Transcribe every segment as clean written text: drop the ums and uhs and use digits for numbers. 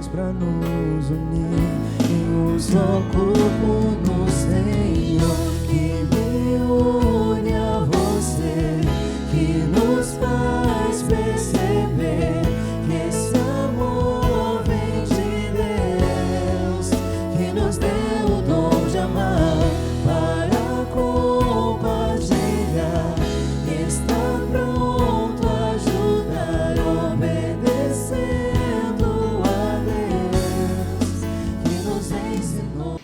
fez pra nos unir em um só corpo no Senhor, que me une a você, que nos faz perceber que esse amor vem de Deus, que nos deu o dom de amar para compartilhar, está pronto a ajudar, obedecendo a Deus que nos ensinou.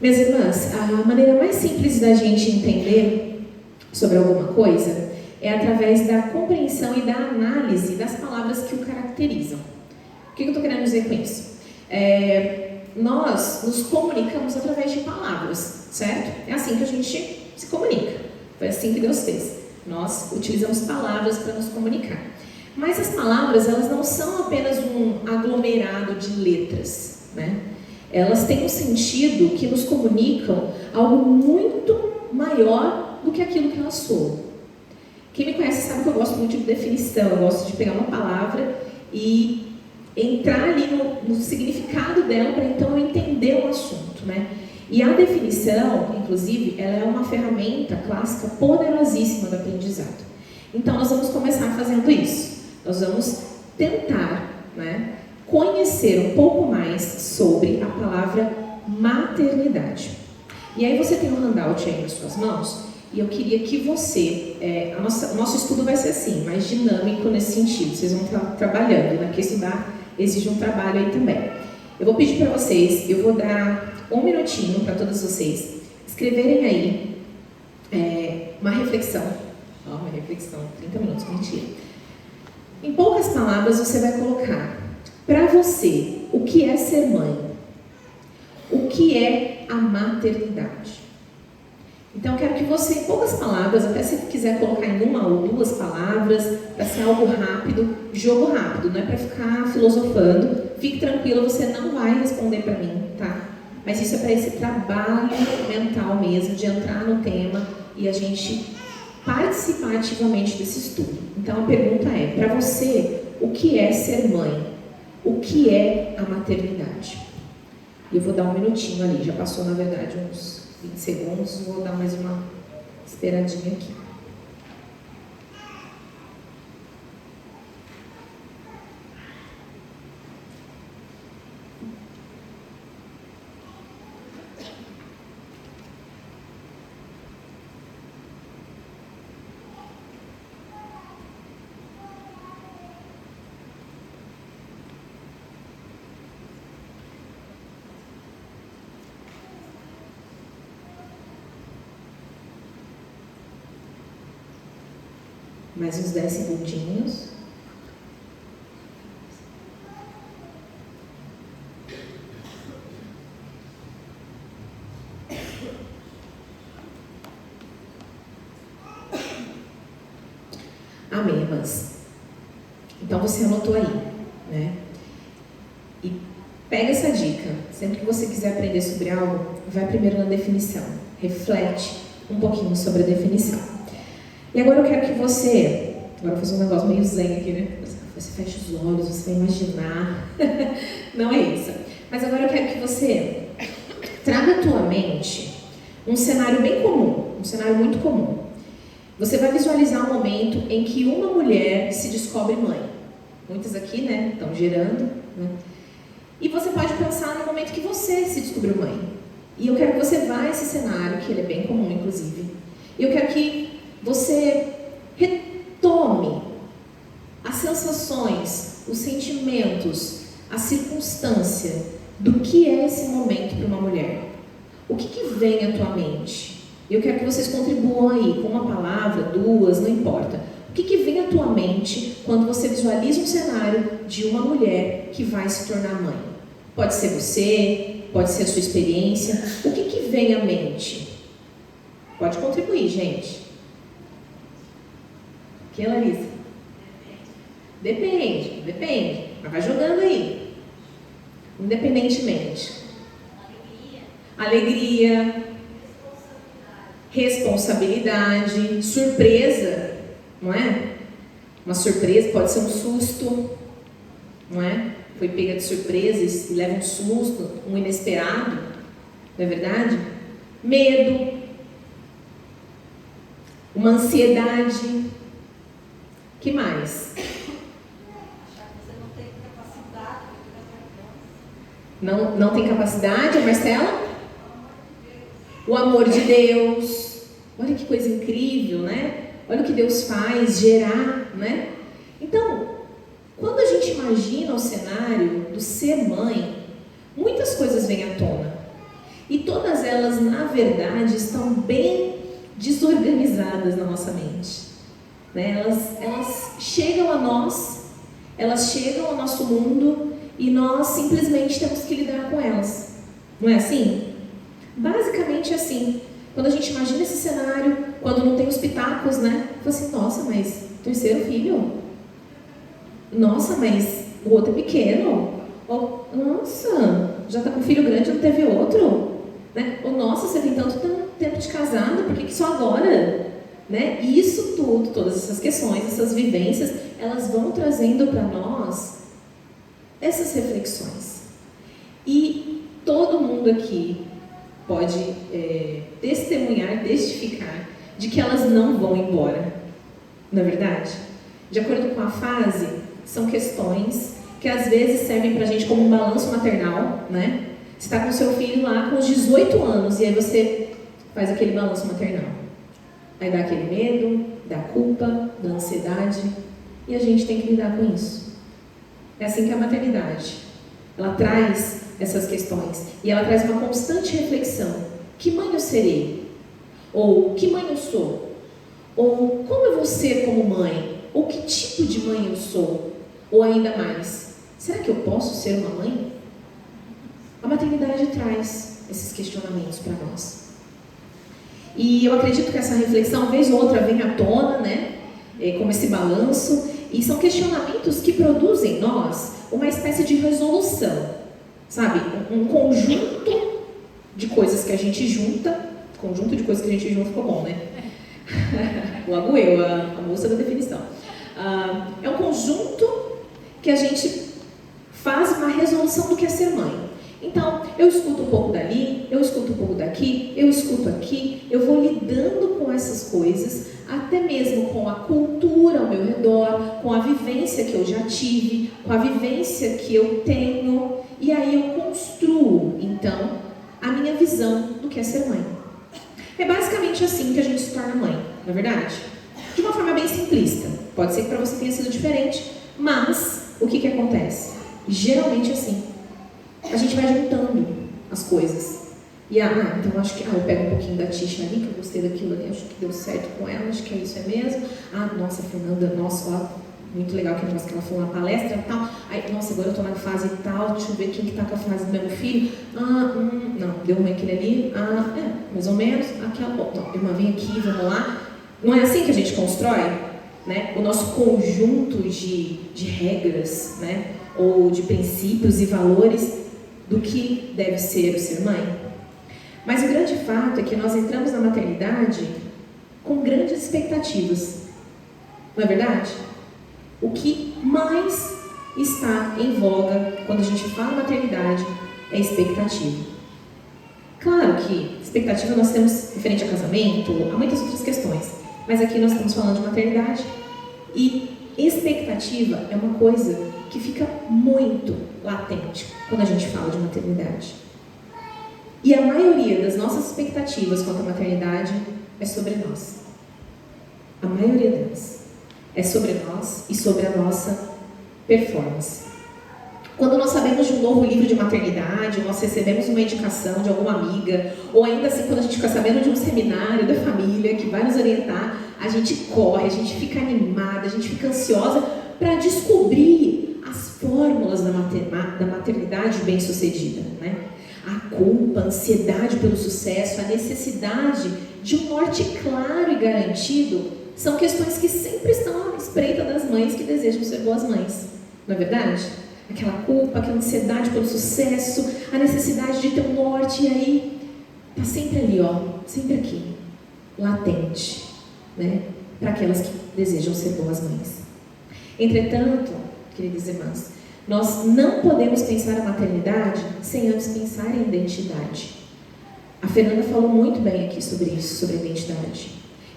Minhas irmãs, a maneira mais simples da gente entender sobre alguma coisa é através da compreensão e da análise das palavras que o caracterizam. O que eu estou querendo dizer com isso? Nós nos comunicamos através de palavras, certo? É assim que a gente se comunica. Foi assim que Deus fez. Nós utilizamos palavras para nos comunicar. Mas as palavras, elas não são apenas um aglomerado de letras, né? Elas têm um sentido que nos comunicam algo muito maior do que aquilo que elas soam. Quem me conhece sabe que eu gosto muito de definição, eu gosto de pegar uma palavra e entrar ali no significado dela para então eu entender o assunto, né? E a definição, inclusive, ela é uma ferramenta clássica poderosíssima do aprendizado. Então nós vamos começar fazendo isso. Nós vamos tentar, né, conhecer um pouco mais sobre a palavra maternidade. E aí você tem um handout aí nas suas mãos, e eu queria que você, o nosso estudo vai ser assim, mais dinâmico nesse sentido, vocês vão estar trabalhando, né? Porque estudar exige um trabalho aí também. Eu vou pedir para vocês, eu vou dar 1 minutinho para todos vocês escreverem aí uma reflexão, 30 minutos, mentira. Em poucas palavras você vai colocar, para você, o que é ser mãe? O que é a maternidade? Então eu quero que você, em poucas palavras, até se quiser colocar em 1 ou 2 palavras, para ser algo rápido, jogo rápido, não é para ficar filosofando. Fique tranquila, você não vai responder para mim, tá? Mas isso é para esse trabalho mental mesmo, de entrar no tema e a gente participar ativamente desse estudo. Então a pergunta é, para você, o que é ser mãe? O que é a maternidade? Eu vou dar 1 minutinho ali, já passou na verdade uns 20 segundos, vou dar mais uma esperadinha aqui. Mais uns 10 segundinhos. Amém, irmãs. Então você anotou aí, né? E pega essa dica. Sempre que você quiser aprender sobre algo, vai primeiro na definição. Reflete um pouquinho sobre a definição. E agora eu quero que você, agora eu vou fazer um negócio meio zen aqui, né? Você fecha os olhos, você vai imaginar. Não é isso. Mas agora eu quero que você traga à tua mente um cenário bem comum, um cenário muito comum. Você vai visualizar um momento em que uma mulher se descobre mãe. Muitas aqui, né, estão gerando, né? E você pode pensar no momento que você se descobriu mãe. E eu quero que você vá a esse cenário, que ele é bem comum, inclusive. E eu quero que você retome as sensações, os sentimentos, a circunstância do que é esse momento para uma mulher. O que vem à tua mente? Eu quero que vocês contribuam aí com uma palavra, 2, não importa. O que vem à tua mente quando você visualiza um cenário de uma mulher que vai se tornar mãe? Pode ser você, pode ser a sua experiência. O que vem à mente? Pode contribuir, gente. O que, Larissa? Depende. Mas vai jogando aí. Independentemente. Alegria. Responsabilidade. Surpresa. Não é? Uma surpresa pode ser um susto. Não é? foi pega de surpresa e leva um susto, um inesperado, não é verdade? Medo, uma ansiedade. Que mais? Achar que você não tem capacidade de Não tem capacidade, Marcela? O amor de Deus. Olha que coisa incrível, né? Olha o que Deus faz, gerar, né? Então, quando a gente imagina o cenário do ser mãe, muitas coisas vêm à tona. E todas elas, na verdade, estão bem desorganizadas na nossa mente. Né? Elas chegam a nós, elas chegam ao nosso mundo e nós simplesmente temos que lidar com elas. Não é assim? Basicamente é assim. Quando a gente imagina esse cenário, quando não tem os pitacos, né? Fala assim, nossa, mas terceiro filho? Nossa, mas o outro é pequeno? Oh, nossa, já está com filho grande e não teve outro? Né? Ou nossa, você tem tanto tempo de casada, por que só agora? Né? E isso tudo, todas essas questões, essas vivências, elas vão trazendo para nós essas reflexões. E todo mundo aqui pode testemunhar, testificar de que elas não vão embora. Não é verdade? De acordo com a fase, são questões que às vezes servem para a gente como um balanço maternal, né? Você está com seu filho lá com os 18 anos e aí você faz aquele balanço maternal. Aí dá aquele medo, dá culpa, dá ansiedade e a gente tem que lidar com isso. É assim que é a maternidade. Ela traz essas questões e ela traz uma constante reflexão. Que mãe eu serei? Ou que mãe eu sou? Ou como eu vou ser como mãe? Ou que tipo de mãe eu sou? Ou ainda mais, será que eu posso ser uma mãe? A maternidade traz esses questionamentos para nós. E eu acredito que essa reflexão, vez ou outra, vem à tona, né? Como esse balanço. E são questionamentos que produzem em nós uma espécie de resolução. Sabe? Um conjunto de coisas que a gente junta. Conjunto de coisas que a gente junta ficou bom, né? Logo eu, a moça da definição. É um conjunto que a gente faz uma resolução do que é ser mãe. Então, eu escuto um pouco dali, eu escuto um pouco daqui, eu escuto aqui, eu vou lidando com essas coisas, até mesmo com a cultura ao meu redor, com a vivência que eu já tive, com a vivência que eu tenho, e aí eu construo, então, a minha visão do que é ser mãe. É basicamente assim que a gente se torna mãe, não é verdade? De uma forma bem simplista. Pode ser que para você tenha sido diferente, mas o que acontece? Geralmente assim. A gente vai juntando as coisas. E então acho que eu pego um pouquinho da Tisha ali, que eu gostei daquilo ali, acho que deu certo com ela, acho que isso é mesmo. Nossa, Fernanda, nossa, ó, muito legal aquele negócio que ela falou na palestra e tal. Aí, nossa, agora eu tô na fase tal, deixa eu ver quem que tá com a fase do meu filho. Não, deu ruim aquele ali. Mais ou menos. Aquela, não, irmã, vem aqui, vamos lá. Não é assim que a gente constrói, né? O nosso conjunto de regras, né? Ou de princípios e valores do que deve ser o ser mãe. Mas o grande fato é que nós entramos na maternidade com grandes expectativas. Não é verdade? O que mais está em voga quando a gente fala maternidade é expectativa. Claro que expectativa nós temos referente a casamento, a muitas outras questões, mas aqui nós estamos falando de maternidade e expectativa é uma coisa que fica muito latente quando a gente fala de maternidade. E a maioria das nossas expectativas quanto à maternidade é sobre nós. A maioria delas é sobre nós e sobre a nossa performance. Quando nós sabemos de um novo livro de maternidade, nós recebemos uma indicação de alguma amiga, ou ainda assim quando a gente fica sabendo de um seminário da família que vai nos orientar, a gente corre, a gente fica animada, a gente fica ansiosa para descobrir as fórmulas da maternidade bem-sucedida, né? A culpa, a ansiedade pelo sucesso, a necessidade de um norte claro e garantido são questões que sempre estão à espreita das mães que desejam ser boas mães. Não é verdade? Aquela culpa, aquela ansiedade pelo sucesso, a necessidade de ter um norte, e aí está sempre ali, sempre aqui, latente, né? Para aquelas que desejam ser boas mães. Entretanto, queridas irmãs, Nós não podemos pensar a maternidade sem antes pensar em identidade. A Fernanda falou muito bem aqui sobre isso, sobre a identidade.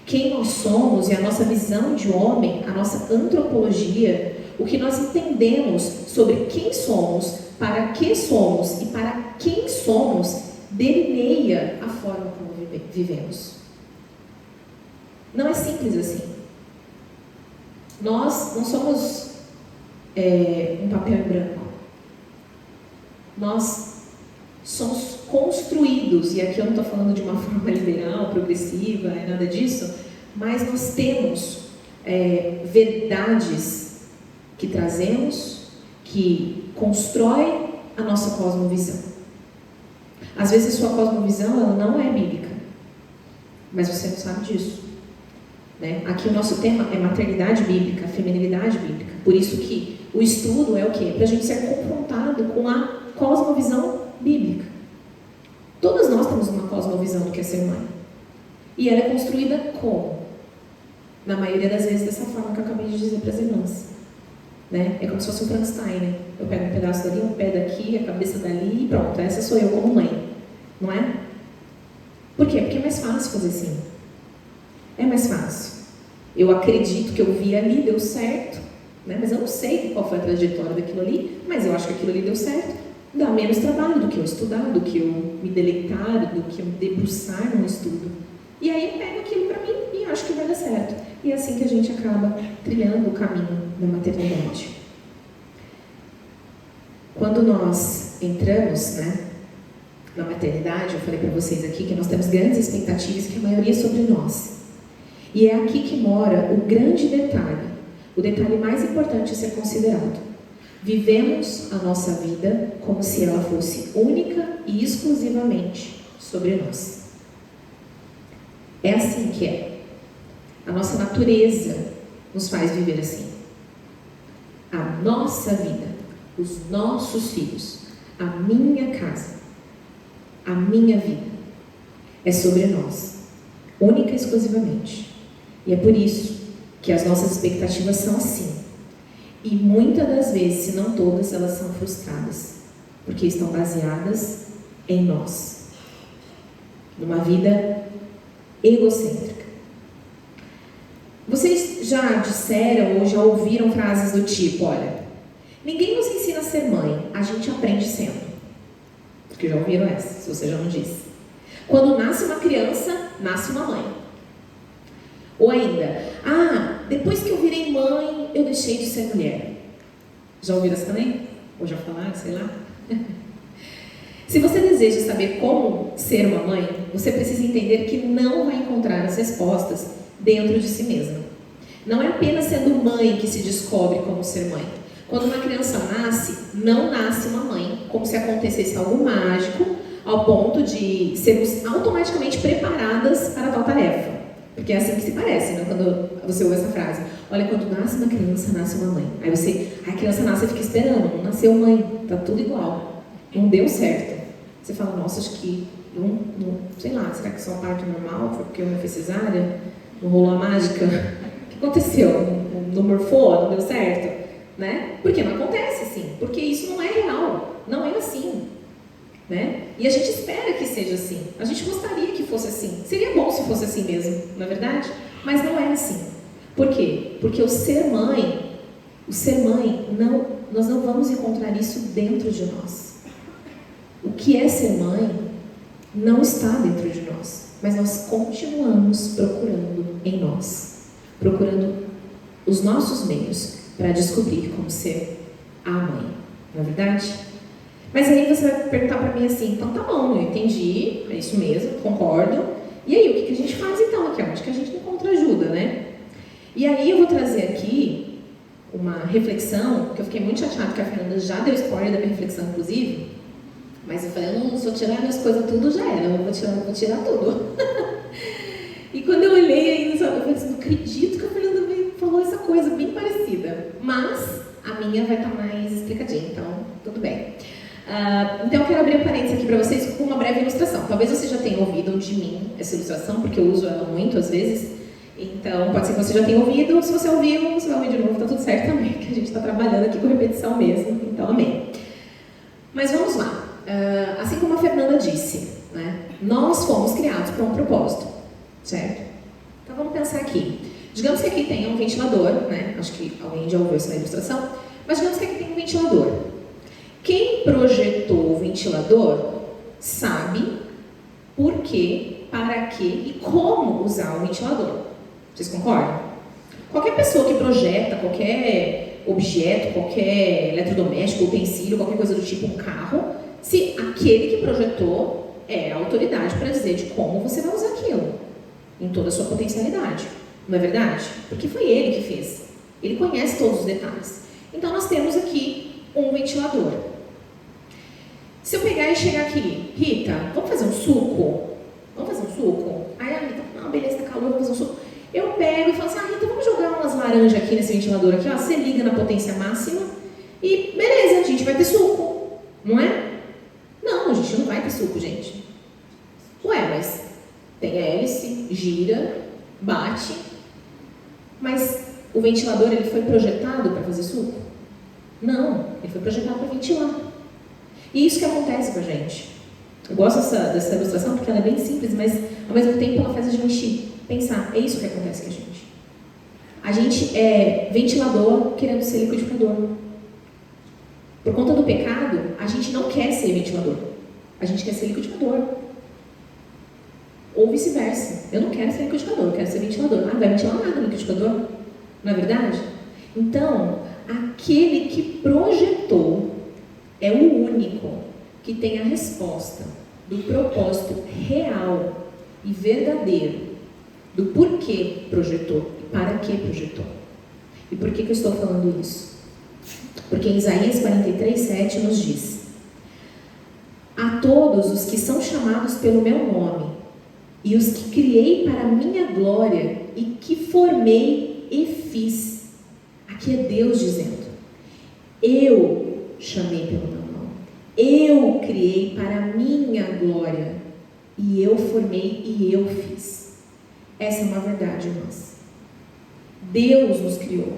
Quem nós somos e a nossa visão de homem, a nossa antropologia, o que nós entendemos sobre quem somos, para que somos e para quem somos, delineia a forma como vivemos. Não é simples assim. Nós não somos um papel em branco. Nós somos construídos, e aqui eu não estou falando de uma forma liberal, progressiva, nada disso, mas nós temos verdades que trazemos, que constrói a nossa cosmovisão. Às vezes a sua cosmovisão ela não é bíblica, mas você não sabe disso. Né? Aqui o nosso tema é maternidade bíblica, feminilidade bíblica. Por isso que o estudo é o quê? Para a gente ser confrontado com a cosmovisão bíblica. Todas nós temos uma cosmovisão do que é ser mãe. E ela é construída como? Na maioria das vezes dessa forma que eu acabei de dizer para as irmãs. Né? É como se fosse um Frankenstein, né? Eu pego um pedaço dali, um pé daqui, a cabeça dali e pronto, essa sou eu como mãe. Não é? Por quê? Porque é mais fácil fazer assim. É mais fácil. Eu acredito que eu vi ali, deu certo, né? Mas eu não sei qual foi a trajetória daquilo ali, mas eu acho que aquilo ali deu certo. Dá menos trabalho do que eu estudar, do que eu me deleitar, do que eu me debruçar num estudo. E aí eu pego aquilo para mim e acho que vai dar certo. E é assim que a gente acaba trilhando o caminho da maternidade. Quando nós entramos, né, na maternidade, eu falei para vocês aqui que nós temos grandes expectativas, que a maioria é sobre nós. E é aqui que mora o grande detalhe, o detalhe mais importante a ser considerado. Vivemos a nossa vida como se ela fosse única e exclusivamente sobre nós. É assim que é. A nossa natureza nos faz viver assim. A nossa vida, os nossos filhos, a minha casa, a minha vida, é sobre nós, única e exclusivamente. E é por isso que as nossas expectativas são assim. E muitas das vezes, se não todas, elas são frustradas, porque estão baseadas em nós, numa vida egocêntrica. Vocês já disseram ou já ouviram frases do tipo, olha, ninguém nos ensina a ser mãe, a gente aprende sendo. Porque já ouviram essa, se você já não disse. Quando nasce uma criança, nasce uma mãe. Ou ainda, depois que eu virei mãe, eu deixei de ser mulher. Já ouviram essa também? Ou já falaram, sei lá? Se você deseja saber como ser uma mãe, você precisa entender que não vai encontrar as respostas dentro de si mesma. Não é apenas sendo mãe que se descobre como ser mãe. Quando uma criança nasce, não nasce uma mãe, como se acontecesse algo mágico, ao ponto de sermos automaticamente preparadas para tal tarefa. Porque é assim que se parece, né? Quando você ouve essa frase. Olha, quando nasce uma criança, nasce uma mãe. Aí a criança nasce e fica esperando. Não nasceu mãe, tá tudo igual. Não deu certo. Você fala, nossa, acho que não sei lá, será que só a parte normal? Foi porque eu não fiz cesárea? Não rolou a mágica? O que aconteceu? Não morfou? Não deu certo? Né? Porque não acontece assim. Porque isso não é real. Não é assim. Né? E a gente espera que seja assim. A gente gostaria que fosse assim. Seria bom se fosse assim mesmo, não é verdade? Mas não é assim. Por quê? Porque o ser mãe, nós não vamos encontrar isso dentro de nós. O que é ser mãe não está dentro de nós, mas nós continuamos procurando em nós, procurando os nossos meios para descobrir como ser a mãe, não é verdade? Mas aí você vai perguntar para mim assim, então tá bom, eu entendi, é isso mesmo, concordo. E aí, o que a gente faz então aqui? Onde que a gente encontra ajuda, né? E aí eu vou trazer aqui uma reflexão, que eu fiquei muito chateada que a Fernanda já deu spoiler da minha reflexão, inclusive. Mas eu falei, se eu tirar minhas coisas tudo, já era, eu vou tirar tudo. E quando eu olhei aí, eu falei assim, não acredito que a Fernanda falou essa coisa bem parecida. Mas a minha vai estar mais explicadinha, então tudo bem. Então eu quero abrir um parênteses aqui para vocês com uma breve ilustração. Talvez vocês já tenham ouvido de mim essa ilustração, porque eu uso ela muito às vezes. Então, pode ser que você já tenha ouvido. Se você ouviu, você vai ouvir de novo, tá tudo certo também, que a gente está trabalhando aqui com repetição mesmo. Então, amém. Mas vamos lá. Assim como a Fernanda disse, né? Nós fomos criados para um propósito, certo? Então, vamos pensar aqui. Digamos que aqui tem um ventilador, né? Acho que alguém já ouviu essa ilustração. Mas digamos que aqui tem um ventilador. Quem projetou o ventilador sabe por quê, para quê e como usar o ventilador. Vocês concordam? Qualquer pessoa que projeta qualquer objeto, qualquer eletrodoméstico, utensílio, qualquer coisa do tipo um carro, se aquele que projetou é a autoridade para dizer de como você vai usar aquilo, em toda a sua potencialidade. Não é verdade? Porque foi ele que fez. Ele conhece todos os detalhes. Então nós temos aqui um ventilador. Se eu pegar e chegar aqui, Rita, vamos fazer um suco? Vamos fazer um suco? Aí a Rita, não, beleza, tá calor, vamos fazer um suco. Eu pego e falo assim, Rita, vamos jogar umas laranjas aqui nesse ventilador aqui, ó. Você liga na potência máxima e beleza, a gente vai ter suco, não é? Não, a gente não vai ter suco, gente. Ué, mas tem hélice, gira, bate, mas o ventilador ele foi projetado para fazer suco? Não, ele foi projetado para ventilar. E isso que acontece com a gente. Eu gosto dessa ilustração porque ela é bem simples, mas ao mesmo tempo ela faz a gente pensar. É isso que acontece com a gente. A gente é ventilador querendo ser liquidificador. Por conta do pecado, a gente não quer ser ventilador. A gente quer ser liquidificador. Ou vice-versa. Eu não quero ser liquidificador, eu quero ser ventilador. Ah, não vai ventilar nada no liquidificador? Não é verdade? Então, aquele que projetou é o único que tem a resposta do propósito real e verdadeiro do porquê projetou e para que projetou. E por que eu estou falando isso? Porque em Isaías 43:7 nos diz: a todos os que são chamados pelo meu nome e os que criei para a minha glória e que formei e fiz. Aqui é Deus dizendo: eu chamei pelo meu nome, eu criei para a minha glória e eu formei e eu fiz. Essa é uma verdade, irmãs. Deus nos criou,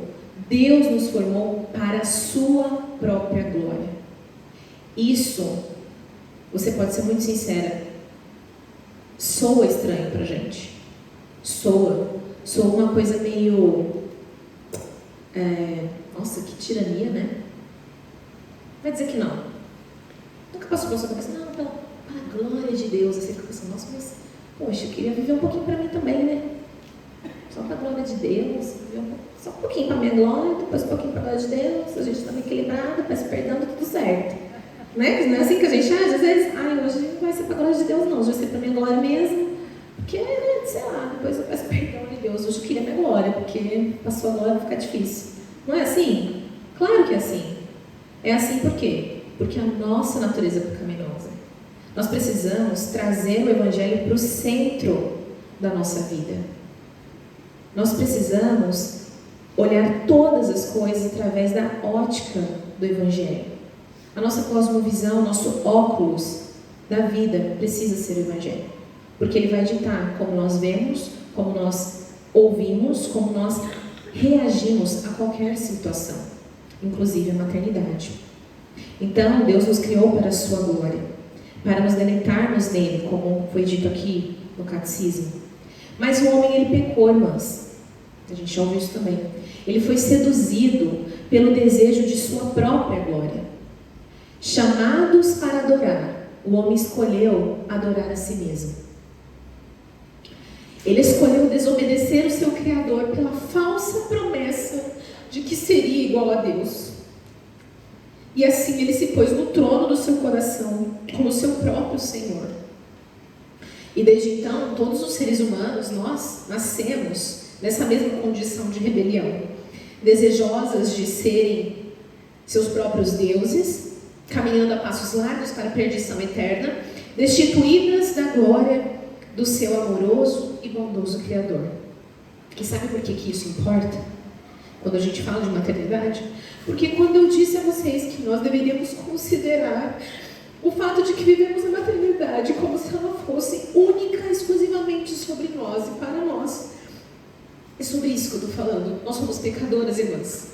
Deus nos formou para a sua própria glória. Isso, você pode ser muito sincera, soa estranho pra gente. Soa uma coisa meio... nossa, que tirania, né? Vai dizer que não. Nunca passou pela sua cabeça, não, para a glória de Deus. Aí você fica pensando, nossa, mas, poxa, eu queria viver um pouquinho para mim também, né? Só para a glória de Deus, só um pouquinho para a minha glória, depois um pouquinho para a glória de Deus, a gente está meio equilibrado, peço perdão, tá tudo certo. Né? Não é assim que a gente age, às vezes, hoje não vai ser para a glória de Deus não, hoje vai ser para a minha glória mesmo, porque, sei lá, depois eu peço perdão de Deus, hoje eu queria minha glória, porque para a sua glória vai ficar difícil. Não é assim? Claro que é assim. É assim por quê? Porque a nossa natureza é pecaminosa. Nós precisamos trazer o Evangelho para o centro da nossa vida. Nós precisamos olhar todas as coisas através da ótica do Evangelho. A nossa cosmovisão, nosso óculos da vida precisa ser o Evangelho. Porque ele vai ditar como nós vemos, como nós ouvimos, como nós reagimos a qualquer situação, inclusive a maternidade. Então, Deus nos criou para a sua glória, para nos deleitarmos nele, como foi dito aqui no catecismo. Mas o homem, ele pecou, irmãs. A gente já ouviu isso também. Ele foi seduzido pelo desejo de sua própria glória. Chamados para adorar, o homem escolheu adorar a si mesmo. Ele escolheu desobedecer o seu Criador pela falsa promessa de que seria igual a Deus. E assim ele se pôs no trono do seu coração, como seu próprio Senhor. E desde então, todos os seres humanos, nós nascemos nessa mesma condição de rebelião, desejosas de serem seus próprios deuses, caminhando a passos largos para a perdição eterna, destituídas da glória do seu amoroso e bondoso Criador. E sabe por que isso importa? Quando a gente fala de maternidade? Porque quando eu disse a vocês que nós deveríamos considerar o fato de que vivemos a maternidade como se ela fosse única, exclusivamente sobre nós e para nós, É sobre isso que eu estou falando. Nós somos pecadoras, irmãs.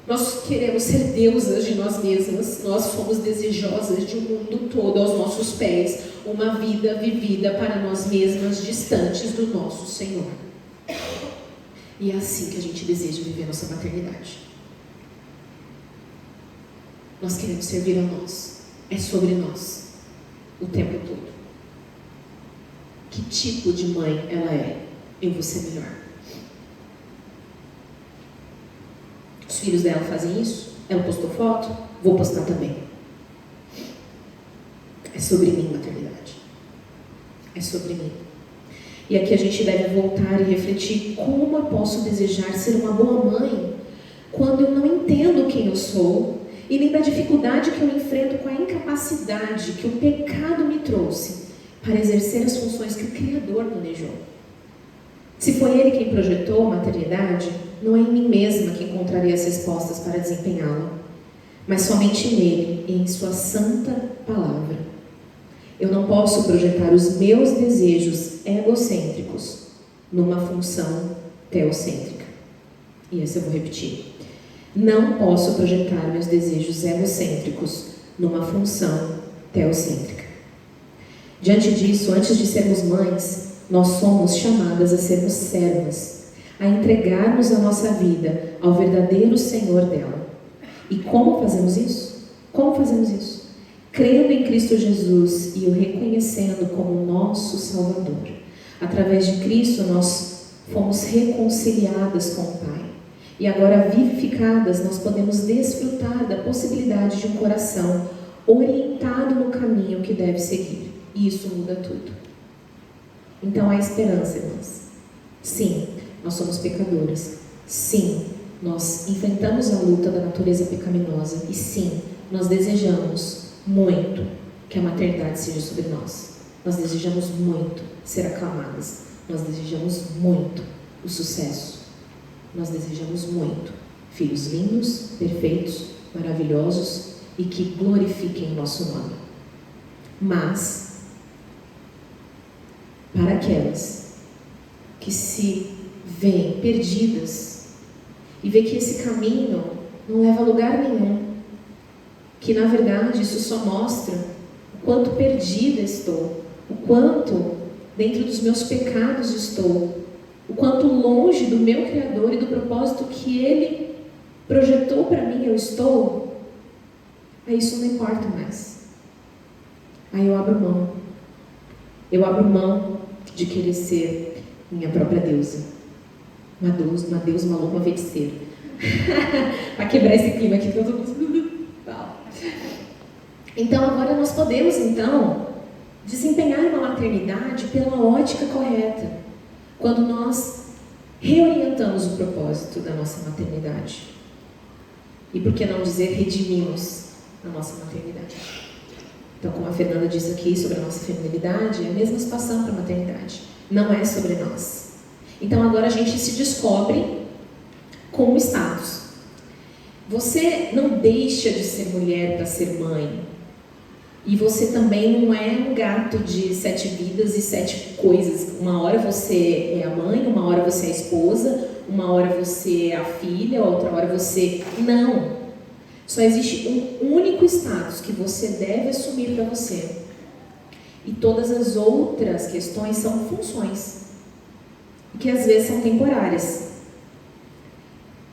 Nós queremos ser deusas de nós mesmas. Nós somos desejosas de um mundo todo aos nossos pés. Uma vida vivida para nós mesmas, distantes do nosso Senhor. E é assim que a gente deseja viver nossa maternidade. Nós queremos servir a nós. É sobre nós. O tempo todo. Que tipo de mãe ela é? Eu vou ser melhor. Os filhos dela fazem isso? Ela postou foto? Vou postar também. É sobre mim, maternidade. É sobre mim. E aqui a gente deve voltar e refletir: como eu posso desejar ser uma boa mãe quando eu não entendo quem eu sou e nem da dificuldade que eu enfrento com a incapacidade que o pecado me trouxe para exercer as funções que o Criador planejou? Se foi Ele quem projetou a maternidade, não é em mim mesma que encontrarei as respostas para desempenhá-la, mas somente nele e em sua santa palavra. Eu não posso projetar os meus desejos egocêntricos numa função teocêntrica. E essa eu vou repetir. Não posso projetar meus desejos egocêntricos numa função teocêntrica. Diante disso, antes de sermos mães, nós somos chamadas a sermos servas, a entregarmos a nossa vida ao verdadeiro Senhor dela. E como fazemos isso? Como fazemos isso? Crendo em Cristo Jesus e o reconhecendo como nosso Salvador. Através de Cristo nós fomos reconciliadas com o Pai. E agora vivificadas nós podemos desfrutar da possibilidade de um coração orientado no caminho que deve seguir. E isso muda tudo. Então há esperança, irmãs. Sim, nós somos pecadoras. Sim, nós enfrentamos a luta da natureza pecaminosa. E sim, nós desejamos muito que a maternidade seja sobre nós. Nós desejamos muito ser aclamadas. Nós desejamos muito o sucesso. Nós desejamos muito filhos lindos, perfeitos, maravilhosos e que glorifiquem o nosso nome. Mas para aquelas que se veem perdidas e vê que esse caminho não leva a lugar nenhum, que na verdade isso só mostra o quanto perdida estou, o quanto dentro dos meus pecados estou, o quanto longe do meu Criador e do propósito que Ele projetou para mim eu estou, aí isso não importa mais. Aí eu abro mão. Eu abro mão de querer ser minha própria deusa. Uma deusa maluca, uma feiticeira. Para quebrar esse clima aqui, todo mundo. Então agora nós podemos desempenhar uma maternidade pela ótica correta. Quando nós reorientamos o propósito da nossa maternidade. E por que não dizer redimimos a nossa maternidade? Então, como a Fernanda disse aqui sobre a nossa feminilidade, é a mesma situação para a maternidade. Não é sobre nós. Então, agora a gente se descobre com o status. Você não deixa de ser mulher para ser mãe. E você também não é um gato de 7 vidas e 7 coisas. Uma hora você é a mãe, uma hora você é a esposa, uma hora você é a filha, outra hora você... Não. Só existe um único status que você deve assumir para você. E todas as outras questões são funções. Que às vezes são temporárias.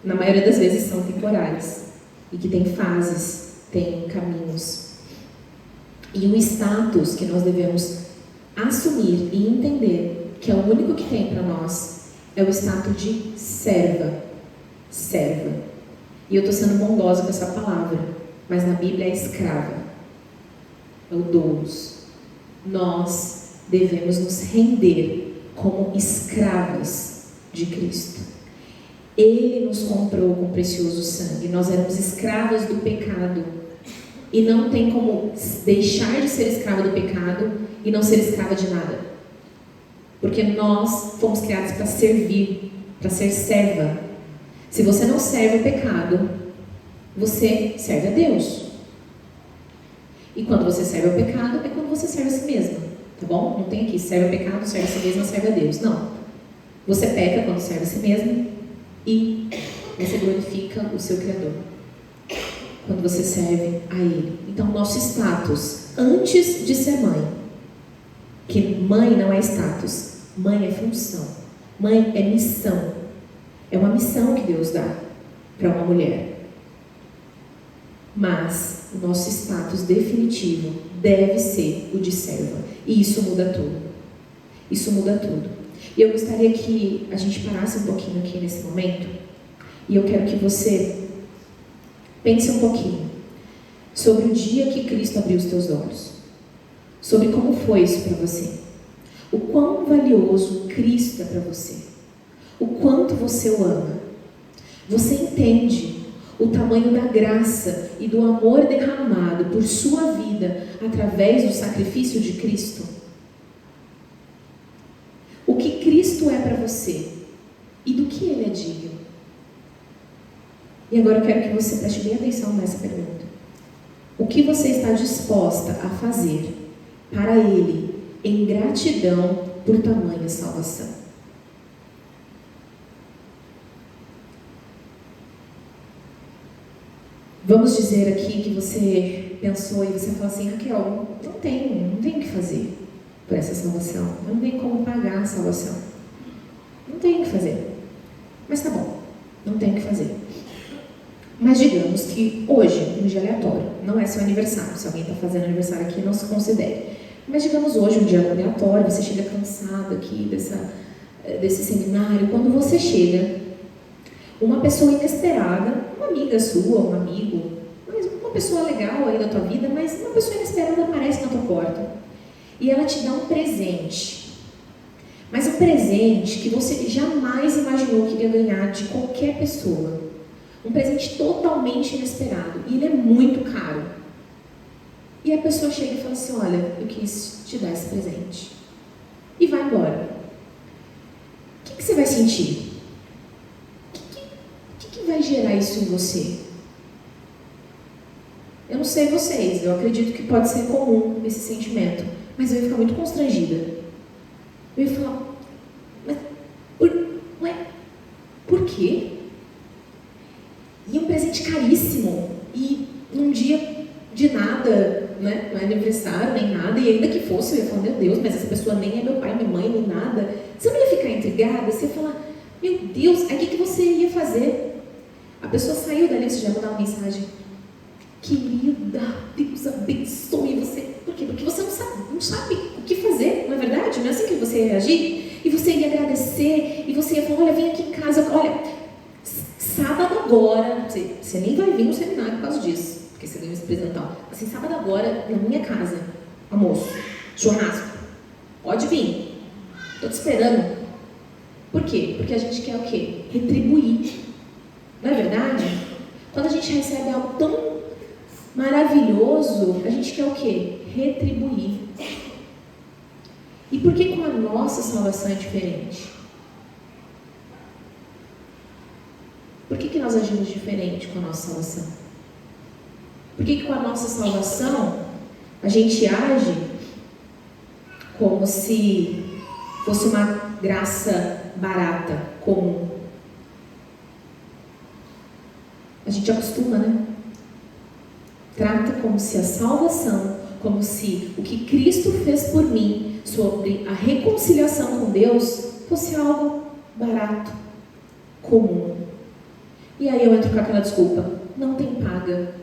Na maioria das vezes são temporárias. E que tem fases, tem caminhos. E o status que nós devemos assumir e entender, que é o único que tem para nós, é o status de serva. Serva. E eu estou sendo bondosa com essa palavra, mas na Bíblia é escrava. É o doulos. Nós devemos nos render como escravas de Cristo. Ele nos comprou com precioso sangue. Nós éramos escravas do pecado. E não tem como deixar de ser escrava do pecado e não ser escrava de nada. Porque nós fomos criados para servir, para ser serva. Se você não serve o pecado, você serve a Deus. E quando você serve ao pecado, é quando você serve a si mesma. Tá bom? Não tem aqui, serve ao pecado, serve a si mesma, serve a Deus. Não. Você peca quando serve a si mesmo e você glorifica o seu Criador quando você serve a Ele. Então, nosso status antes de ser mãe, que mãe não é status, mãe é função, mãe é missão, é uma missão que Deus dá para uma mulher. Mas o nosso status definitivo deve ser o de serva, e isso muda tudo. Isso muda tudo. E eu gostaria que a gente parasse um pouquinho aqui nesse momento, e eu quero que você pense um pouquinho sobre o dia que Cristo abriu os teus olhos, sobre como foi isso para você, o quão valioso Cristo é para você, o quanto você o ama. Você entende o tamanho da graça e do amor derramado por sua vida através do sacrifício de Cristo? O que Cristo é para você e do que Ele é digno? E agora eu quero que você preste bem atenção nessa pergunta. O que você está disposta a fazer para Ele em gratidão por tamanha salvação? Vamos dizer aqui que você pensou e você falou assim: Raquel, não tenho o que fazer por essa salvação. Eu não tenho como pagar a salvação. Não tenho o que fazer. Mas tá bom, não tenho o que fazer. Mas digamos que hoje, um dia aleatório, não é seu aniversário. Se alguém está fazendo aniversário aqui, não se considere. Mas digamos hoje, um dia aleatório, você chega cansado aqui desse seminário. Quando você chega, uma pessoa inesperada, uma amiga sua, um amigo, uma pessoa legal aí da tua vida, mas uma pessoa inesperada aparece na tua porta e ela te dá um presente, mas um presente que você jamais imaginou que iria ganhar de qualquer pessoa, um presente totalmente inesperado, e ele é muito caro. E a pessoa chega e fala assim: olha, eu quis te dar esse presente, e vai embora. O que você vai sentir? O que vai gerar isso em você? Eu não sei vocês, eu acredito que pode ser comum esse sentimento, mas eu ia ficar muito constrangida. Eu ia falar: mas por quê? E um presente caríssimo, e num dia de nada, né? Não é aniversário nem nada, e ainda que fosse, eu ia falar: meu Deus, mas essa pessoa nem é meu pai, minha mãe, nem nada. Você não ia ficar intrigada? Você ia falar: meu Deus, aí o que você ia fazer? A pessoa saiu dali, você já mandou uma mensagem: querida, Deus abençoe você. Por quê? Porque você não sabe o que fazer, não é verdade? Não é assim que você ia reagir? E você ia agradecer, e você ia falar: olha, vem aqui em casa, olha, sábado agora, você nem vai vir no seminário por causa disso, porque você ganhou esse apresentar. Assim, sábado agora, na minha casa, almoço, churrasco, pode vir, estou te esperando. Por quê? Porque a gente quer o quê? Retribuir. Não é verdade? Quando a gente recebe algo tão maravilhoso, a gente quer o quê? Retribuir. E por que com a nossa salvação é diferente? Por que nós agimos diferente com a nossa salvação? Por que com a nossa salvação a gente age como se fosse uma graça barata, comum? A gente acostuma, né? Trata como se a salvação, como se o que Cristo fez por mim, sobre a reconciliação com Deus, fosse algo barato, comum. E aí eu entro com aquela desculpa: não tem paga.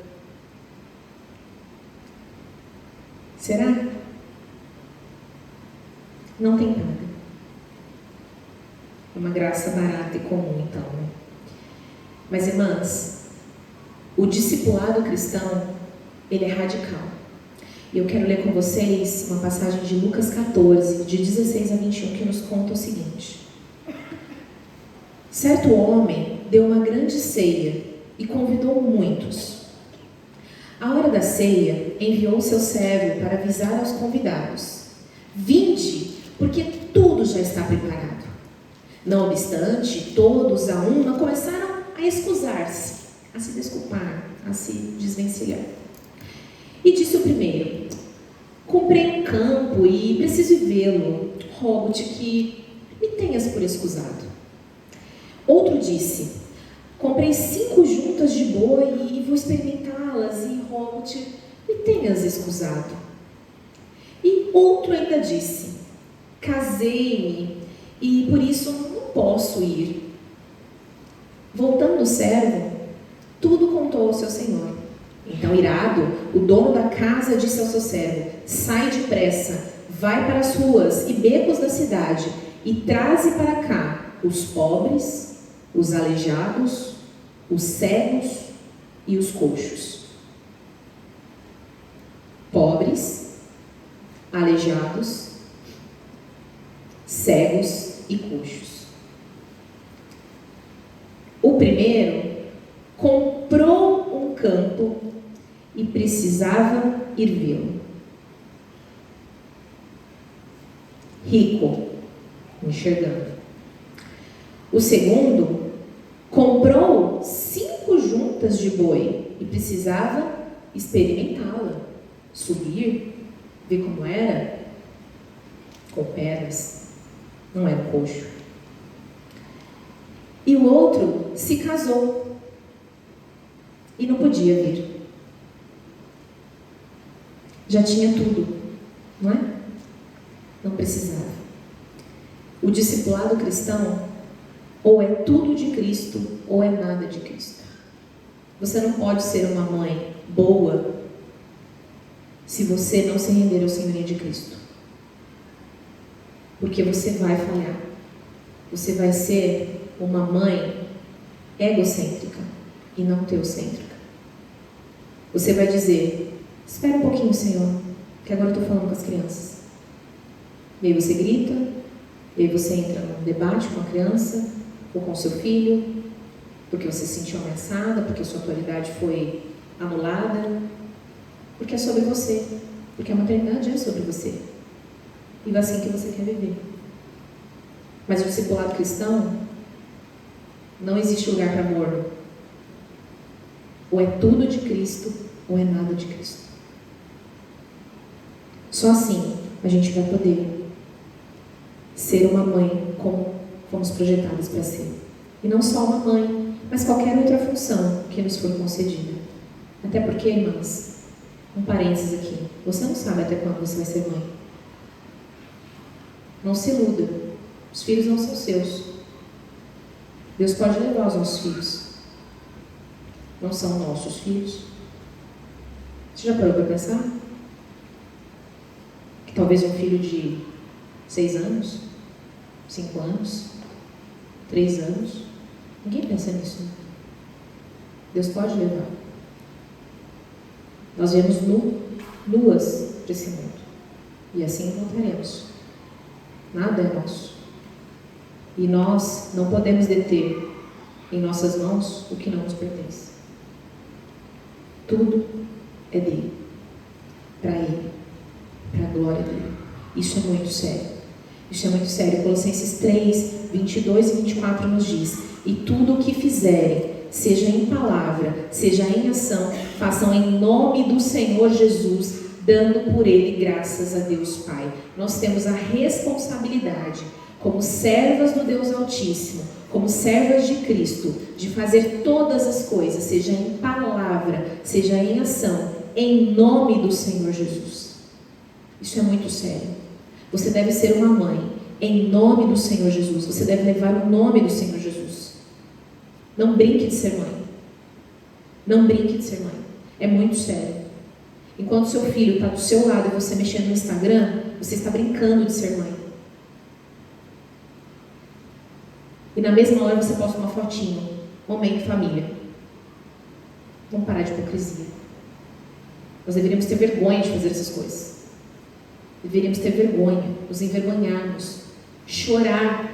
Será? Não tem paga. É uma graça barata e comum, então, né? Mas, irmãs, o discipulado cristão, ele é radical. E eu quero ler com vocês uma passagem de Lucas 14, de 16 a 21, que nos conta o seguinte: certo homem deu uma grande ceia e convidou muitos. À hora da ceia, enviou seu servo para avisar aos convidados: vinde, porque tudo já está preparado. Não obstante, todos a uma começaram a escusar-se, a se desculpar, a se desvencilhar. E disse o primeiro: comprei um campo e preciso vê-lo. Rogo-te que me tenha tenhas por escusado. Outro disse: comprei 5 juntas de boi e vou experimentá-las, e rogo-te, me tenhas escusado. E outro ainda disse: casei-me e por isso não posso ir. Voltando o servo, tudo contou ao seu senhor. Então, irado, o dono da casa disse ao seu servo: sai depressa, vai para as ruas e becos da cidade e traze para cá os pobres, os aleijados, os cegos e os coxos. Pobres, aleijados, cegos e coxos. O primeiro comprou um campo e precisava ir vê-lo. Rico, enxergando. O segundo comprou 5 juntas de boi e precisava experimentá-la, subir, ver como era, com pernas, não era coxo. E o outro se casou e não podia vir. Já tinha tudo, não é? Não precisava. O discipulado cristão ou é tudo de Cristo ou é nada de Cristo. Você não pode ser uma mãe boa se você não se render ao senhorio de Cristo. Porque você vai falhar. Você vai ser uma mãe egocêntrica e não teocêntrica. Você vai dizer: espera um pouquinho, Senhor, que agora eu estou falando com as crianças. E aí você grita, e aí você entra num debate com a criança ou com seu filho, porque você se sentiu ameaçada, porque a sua autoridade foi anulada, porque é sobre você, porque a maternidade é sobre você. E é assim que você quer viver. Mas o discipulado cristão, não existe lugar para morno. Ou é tudo de Cristo, ou é nada de Cristo. Só assim a gente vai poder ser uma mãe como fomos projetadas para ser. E não só uma mãe, mas qualquer outra função que nos for concedida. Até porque, irmãs, um parênteses aqui, você não sabe até quando você vai ser mãe. Não se iluda, os filhos não são seus. Deus pode levar os nossos filhos. Não são nossos filhos. Você já parou para pensar? Que talvez um filho de 6 anos, 5 anos, 3 anos, ninguém pensa nisso. Né? Deus pode levar. Nós viemos nuas para esse mundo. E assim encontraremos. Nada é nosso. E nós não podemos deter em nossas mãos o que não nos pertence. Tudo é dele. Para ele. Para a glória dele. Isso é muito sério. Isso é muito sério. Colossenses 3, 22 e 24 nos diz: e tudo o que fizerem, seja em palavra, seja em ação, façam em nome do Senhor Jesus, dando por ele graças a Deus Pai. Nós temos a responsabilidade, como servas do Deus Altíssimo, como servas de Cristo, de fazer todas as coisas, seja em palavra, seja em ação, em nome do Senhor Jesus. Isso é muito sério. Você deve ser uma mãe em nome do Senhor Jesus. Você deve levar o nome do Senhor Jesus. Não brinque de ser mãe. Não brinque de ser mãe. É muito sério. Enquanto seu filho está do seu lado e você mexendo no Instagram, você está brincando de ser mãe. E na mesma hora você posta uma fotinho, momento família. Vamos parar de hipocrisia. Nós deveríamos ter vergonha de fazer essas coisas. Deveríamos ter vergonha, nos envergonharmos, chorar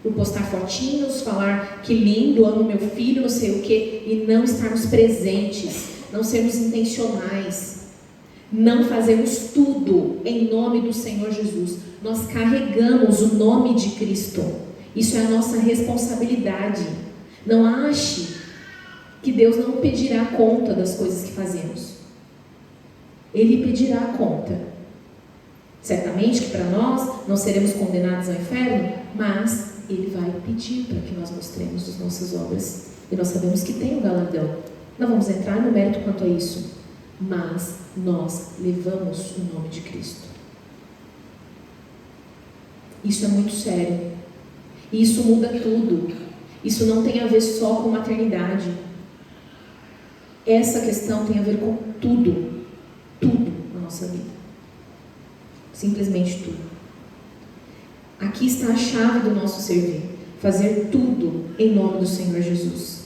por postar fotinhos, falar que lindo, amo meu filho, não sei o quê, e não estarmos presentes, não sermos intencionais, não fazermos tudo em nome do Senhor Jesus. Nós carregamos o nome de Cristo. Isso é a nossa responsabilidade. Não ache que Deus não pedirá conta das coisas que fazemos. Ele pedirá conta. Certamente que para nós não seremos condenados ao inferno, mas Ele vai pedir para que nós mostremos as nossas obras. E nós sabemos que tem um galardão. Não vamos entrar no mérito quanto a isso, mas nós levamos o nome de Cristo. Isso é muito sério. E isso muda tudo. Isso não tem a ver só com maternidade. Essa questão tem a ver com tudo. Tudo na nossa vida. Simplesmente tudo. Aqui está a chave do nosso servir. Fazer tudo em nome do Senhor Jesus.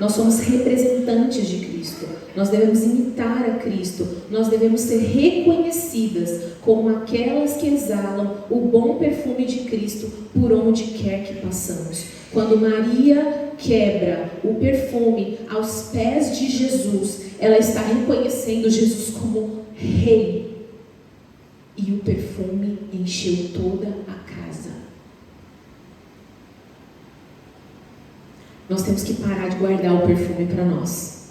Nós somos representantes de Cristo. Nós devemos imitar a Cristo. Nós devemos ser reconhecidas como aquelas que exalam o bom perfume de Cristo por onde quer que passamos. Quando Maria quebra o perfume aos pés de Jesus, ela está reconhecendo Jesus como Rei. E o perfume encheu toda a casa. Nós temos que parar de guardar o perfume para nós.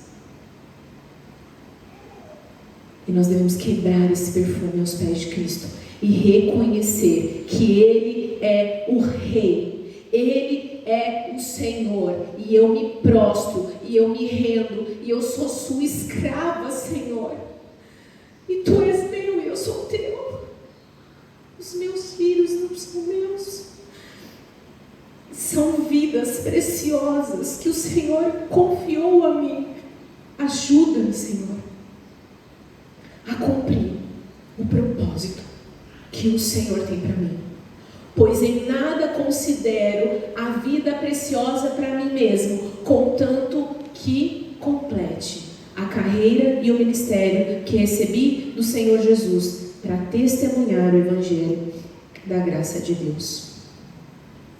E nós devemos quebrar esse perfume aos pés de Cristo e reconhecer que Ele é o Rei, Ele é o Senhor, e eu me prostro, e eu me rendo, e eu sou sua escrava, Senhor, e Tu és meu e eu sou Teu. Os meus filhos não são meus. São vidas preciosas que o Senhor confiou a mim. Ajuda-me, Senhor, a cumprir o propósito que o Senhor tem para mim. Pois em nada considero a vida preciosa para mim mesmo, contanto que complete a carreira e o ministério que recebi do Senhor Jesus para testemunhar o Evangelho da graça de Deus.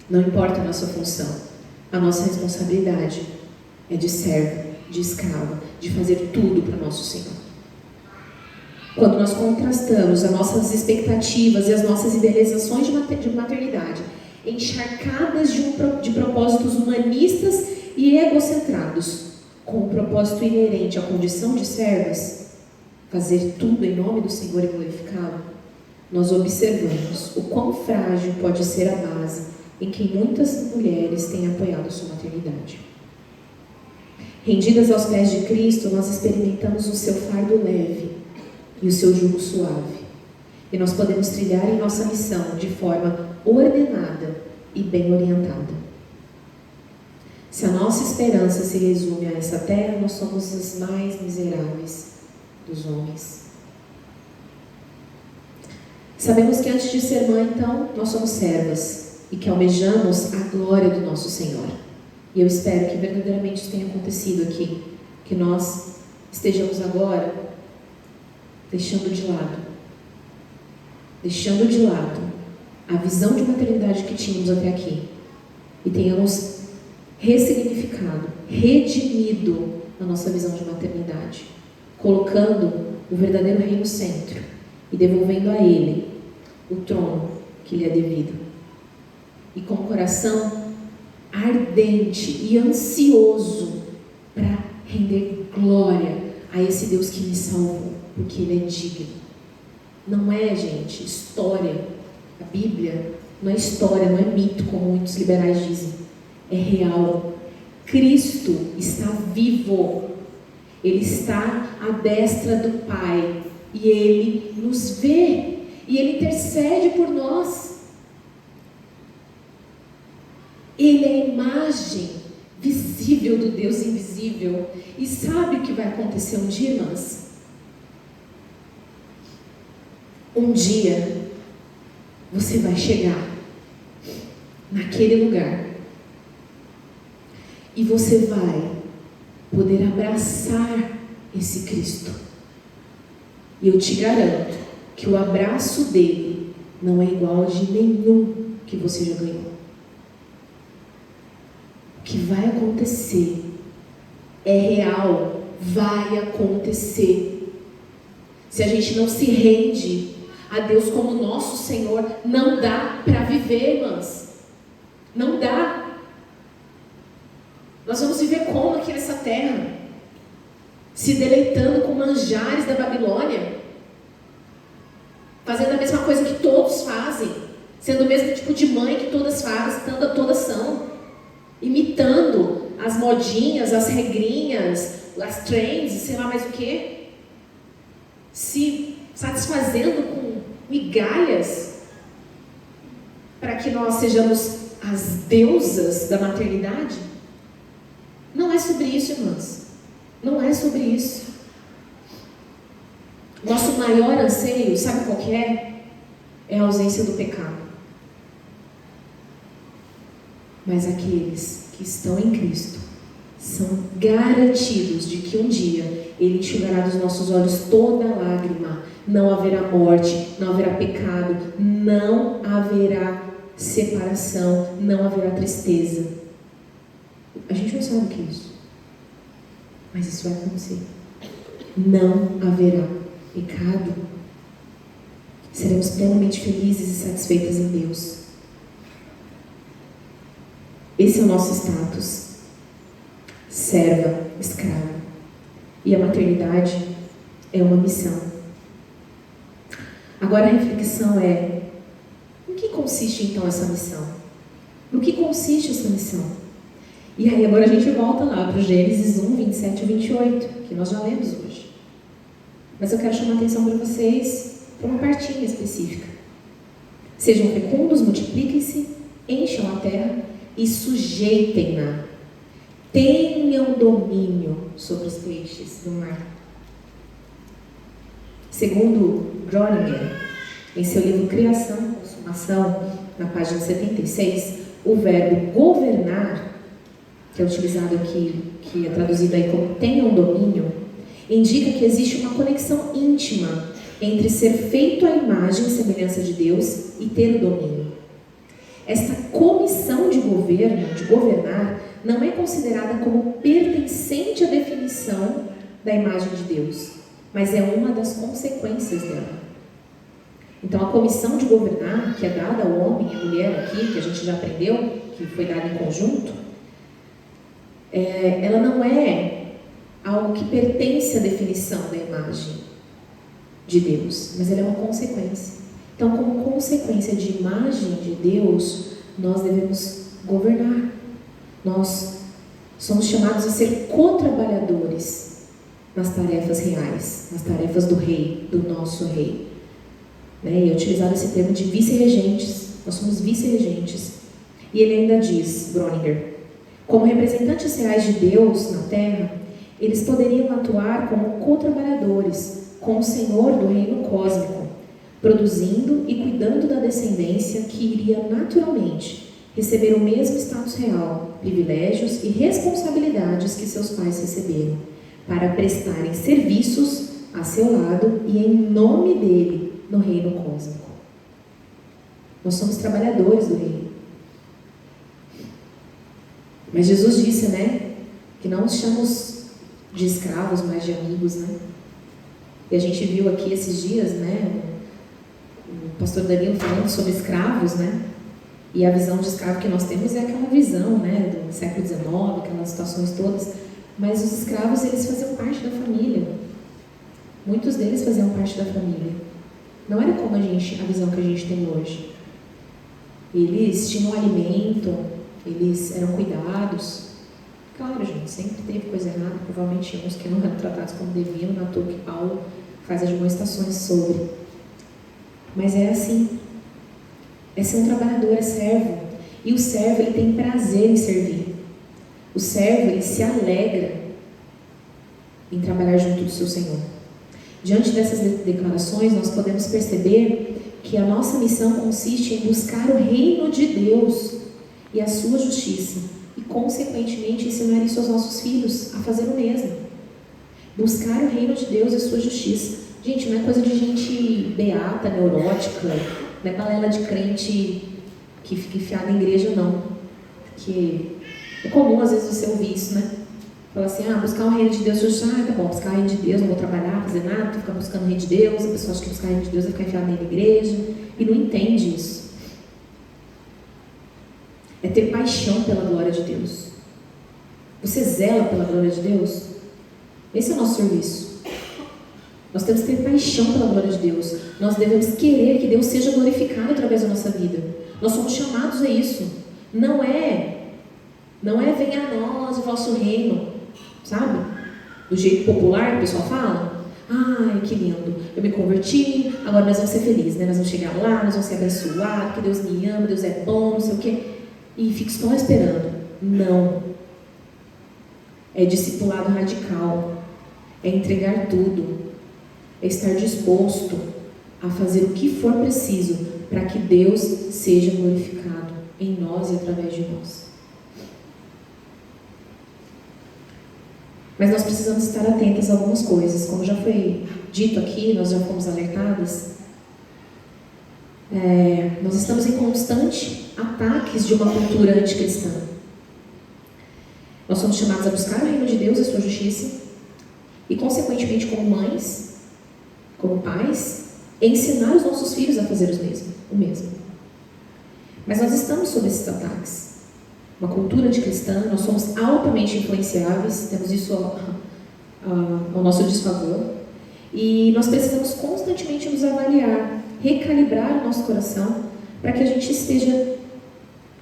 Não importa a nossa função, a nossa responsabilidade é de servo, de escravo, de fazer tudo para o nosso Senhor. Quando nós contrastamos as nossas expectativas e as nossas idealizações de maternidade, encharcadas de propósitos humanistas e egocentrados, com o propósito inerente à condição de servas, fazer tudo em nome do Senhor e glorificá-lo, nós observamos o quão frágil pode ser a base em que muitas mulheres têm apoiado sua maternidade. Rendidas aos pés de Cristo, nós experimentamos o seu fardo leve e o seu jugo suave. E nós podemos trilhar em nossa missão de forma ordenada e bem orientada. Se a nossa esperança se resume a essa terra, nós somos as mais miseráveis dos homens. Sabemos que antes de ser mãe, então, nós somos servas e que almejamos a glória do nosso Senhor. E eu espero que verdadeiramente isso tenha acontecido aqui, que nós estejamos agora deixando de lado a visão de maternidade que tínhamos até aqui e tenhamos ressignificado, redimido a nossa visão de maternidade, colocando o verdadeiro Rei no centro e devolvendo a Ele o trono que lhe é devido. E com o coração ardente e ansioso para render glória a esse Deus que me salvou, porque Ele é digno. Não é, gente, história. A Bíblia não é história, não é mito, como muitos liberais dizem. É real. Cristo está vivo. Ele está à destra do Pai. E Ele nos vê. E Ele intercede por nós. Ele é a imagem visível do Deus invisível. E sabe o que vai acontecer um dia, irmãs? Um dia você vai chegar naquele lugar e você vai poder abraçar esse Cristo. E eu te garanto que o abraço dele não é igual a de nenhum que você já ganhou. O que vai acontecer é real, vai acontecer. Se a gente não se rende a Deus como nosso Senhor, não dá para viver, irmãs. Não dá. Nós vamos viver como aqui nessa terra? Se deleitando com manjares da Babilônia? fazendo a mesma coisa que todos fazem, sendo o mesmo tipo de mãe que todas fazem, todas são, imitando as modinhas, as regrinhas, as trends, sei lá mais o que, se satisfazendo com migalhas para que nós sejamos as deusas da maternidade. Não é sobre isso, irmãs. Não é sobre isso. Nosso maior anseio, sabe qual que é? É a ausência do pecado. Mas aqueles que estão em Cristo são garantidos de que um dia Ele enxugará dos nossos olhos toda lágrima. Não haverá morte, não haverá pecado, não haverá separação, não haverá tristeza. A gente não sabe o que é isso, mas isso vai acontecer. Não haverá pecado. Seremos plenamente felizes e satisfeitas em Deus. Esse é o nosso status. Serva, escrava. E a maternidade é uma missão. Agora a reflexão é: em que consiste então essa missão? No que consiste essa missão? E aí agora a gente volta lá para o Gênesis 1, 27 e 28, que nós já lemos hoje. Mas eu quero chamar a atenção para vocês para uma partinha específica. Sejam fecundos, multipliquem-se, encham a terra e sujeitem-na. Tenham domínio sobre os peixes do mar. Segundo Groninger, em seu livro Criação e Consumação, na página 76, o verbo governar, que é utilizado aqui, que é traduzido aí como tenham domínio, indica que existe uma conexão íntima entre ser feito à imagem e semelhança de Deus e ter o domínio. Esta comissão de governo, de governar, não é considerada como pertencente à definição da imagem de Deus, mas é uma das consequências dela. Então, a comissão de governar, que é dada ao homem e à mulher aqui, que a gente já aprendeu, que foi dada em conjunto, ela não é algo que pertence à definição da imagem de Deus, mas ela é uma consequência. Então, como consequência de imagem de Deus, nós devemos governar. Nós somos chamados a ser co-trabalhadores nas tarefas reais, nas tarefas do rei, do nosso rei. E é utilizado esse termo de vice-regentes. Nós somos vice-regentes. E ele ainda diz, Groninger, como representantes reais de Deus na terra, eles poderiam atuar como co-trabalhadores com o Senhor do reino cósmico, produzindo e cuidando da descendência que iria naturalmente receber o mesmo status real, privilégios e responsabilidades que seus pais receberam, para prestarem serviços a seu lado e em nome dele no reino cósmico. Nós somos trabalhadores do reino. Mas Jesus disse, que não nos chamamos de escravos, mas de amigos, E a gente viu aqui esses dias, o pastor Danilo falando sobre escravos, E a visão de escravo que nós temos é aquela visão, do século XIX, aquelas situações todas. Mas os escravos, eles faziam parte da família. Muitos deles faziam parte da família. Não era como a visão que a gente tem hoje. Eles tinham alimento, eles eram cuidados. Claro, gente, sempre teve coisa errada, provavelmente tinha uns que não eram tratados como deviam, na toa que Paulo faz admoestações sobre. Mas é assim. É ser um trabalhador, é servo. E o servo, ele tem prazer em servir. O servo, ele se alegra em trabalhar junto do seu Senhor. Diante dessas declarações, nós podemos perceber que a nossa missão consiste em buscar o reino de Deus e a sua justiça, e consequentemente ensinar isso aos nossos filhos a fazer o mesmo. Buscar o reino de Deus e a sua justiça. Gente, não é coisa de gente beata, neurótica, não é balela de crente que fica enfiada em igreja, não. Porque é comum às vezes você ouvir isso, Fala assim, buscar o reino de Deus, tá bom, buscar o reino de Deus, não vou trabalhar, fazer nada, tô ficando buscando o reino de Deus, a pessoa acha que buscar o reino de Deus é ficar enfiada na igreja, e não entende isso. É ter paixão pela glória de Deus. Você zela pela glória de Deus? Esse é o nosso serviço. Nós temos que ter paixão pela glória de Deus. Nós devemos querer que Deus seja glorificado através da nossa vida. Nós somos chamados a isso. Não é venha a nós o vosso reino, sabe? Do jeito popular que o pessoal fala. Ai, que lindo, eu me converti, agora nós vamos ser felizes, né? Nós vamos chegar lá, nós vamos ser abençoados, que Deus me ama, Deus é bom, não sei o quê. E fico só esperando. Não. É discipulado radical. É entregar tudo. É estar disposto a fazer o que for preciso para que Deus seja glorificado em nós e através de nós. Mas nós precisamos estar atentos a algumas coisas. Como já foi dito aqui, nós já fomos alertadas. Nós estamos em constante ataques de uma cultura anticristã. Nós somos chamados a buscar o reino de Deus e a sua justiça e, consequentemente, como mães, como pais, ensinar os nossos filhos a fazer o mesmo. Mas nós estamos sob esses ataques. Uma cultura anticristã, nós somos altamente influenciáveis, temos isso ao nosso desfavor, e nós precisamos constantemente nos avaliar, recalibrar o nosso coração, para que a gente esteja,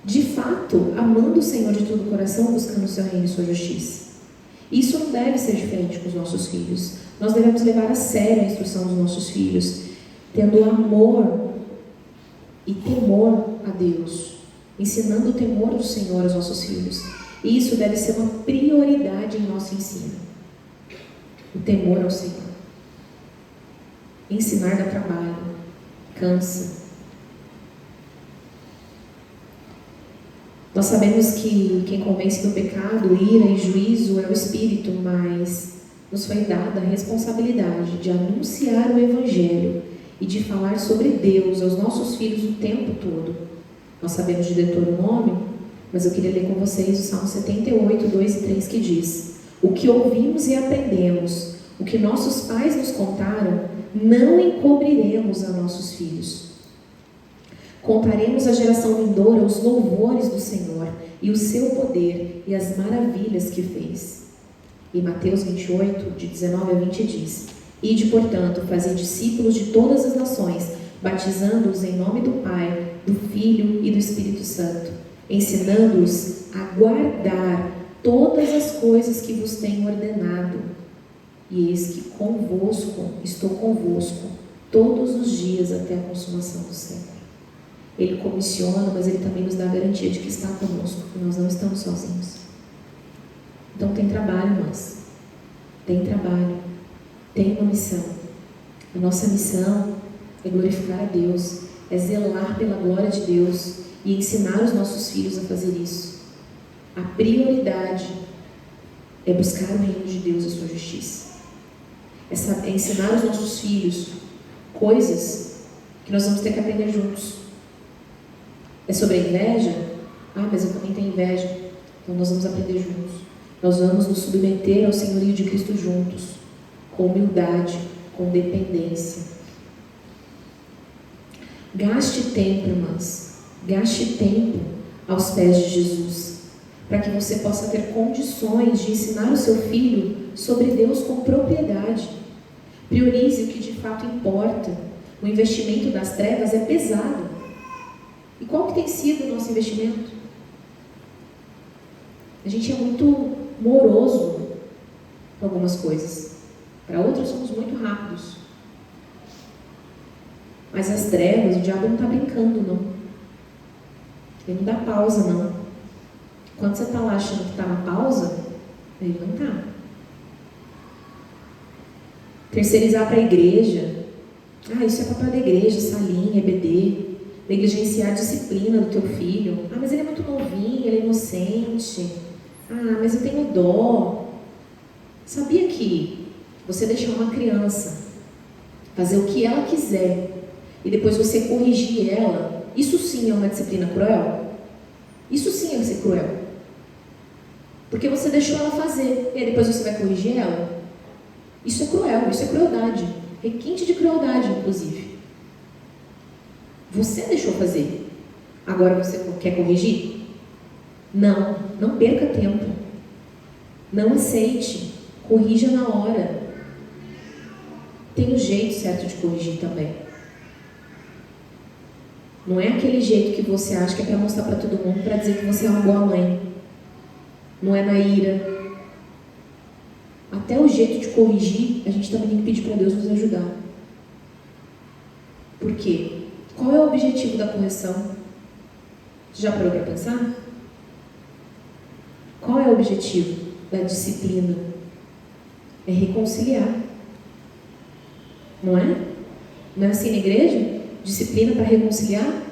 de fato, amando o Senhor de todo o coração, buscando o seu reino e sua justiça. Isso não deve ser diferente com os nossos filhos. Nós devemos levar a sério a instrução dos nossos filhos, tendo amor e temor a Deus, ensinando o temor do Senhor aos nossos filhos. E isso deve ser uma prioridade em nosso ensino. O temor ao Senhor. Ensinar dá trabalho, cansa. Nós sabemos que quem convence do pecado, ira e juízo é o Espírito, mas nos foi dada a responsabilidade de anunciar o Evangelho e de falar sobre Deus aos nossos filhos o tempo todo. Nós sabemos de Deuteronômio, mas eu queria ler com vocês o Salmo 78, 2 e 3, que diz: o que ouvimos e aprendemos, o que nossos pais nos contaram, não encobriremos a nossos filhos. Contaremos à geração vindoura os louvores do Senhor e o seu poder e as maravilhas que fez. E Mateus 28, de 19 a 20 diz: ide, portanto, fazei discípulos de todas as nações, batizando-os em nome do Pai, do Filho e do Espírito Santo, ensinando-os a guardar todas as coisas que vos tenho ordenado. E eis que estou convosco todos os dias até a consumação do século. Ele comissiona, mas Ele também nos dá a garantia de que está conosco, que nós não estamos sozinhos. Então tem trabalho, irmãs. Tem trabalho. Tem uma missão. A nossa missão é glorificar a Deus, é zelar pela glória de Deus e ensinar os nossos filhos a fazer isso. A prioridade é buscar o reino de Deus e a sua justiça. É ensinar os nossos filhos coisas que nós vamos ter que aprender juntos. É sobre a inveja? Ah, mas eu também tenho inveja. Então nós vamos aprender juntos. Nós vamos nos submeter ao senhorio de Cristo juntos, com humildade, com dependência. Gaste tempo, irmãs. Gaste tempo aos pés de Jesus, para que você possa ter condições de ensinar o seu filho sobre Deus com propriedade. Priorize o que de fato importa. O investimento das trevas é pesado. E qual que tem sido o nosso investimento? A gente é muito moroso para algumas coisas. Para outras somos muito rápidos. Mas as trevas, o diabo não está brincando, não. Ele não dá pausa, não. Quando você está lá achando que está na pausa, ele não está. Terceirizar para a igreja. Ah, isso é papel da igreja, salinha, EBD. Negligenciar a disciplina do teu filho. Ah, mas ele é muito novinho, ele é inocente. Ah, mas eu tenho dó. Sabia que você deixar uma criança fazer o que ela quiser e depois você corrigir ela, isso sim é uma disciplina cruel? Isso sim é ser cruel. Porque você deixou ela fazer e aí depois você vai corrigir ela. Isso é cruel, isso é crueldade. Requinte de crueldade, inclusive. Você deixou fazer. Agora você quer corrigir? Não, não perca tempo. Não aceite. Corrija na hora. tem o jeito certo de corrigir também. Não é aquele jeito que você acha que é para mostrar para todo mundo, para dizer que você é uma boa mãe. Não é na ira. Até o jeito de corrigir, a gente também tem que pedir para Deus nos ajudar. Por quê? Qual é o objetivo da correção? Você já parou para pensar? Qual é o objetivo da disciplina? É reconciliar. Não é? Não é assim na igreja? Disciplina para reconciliar?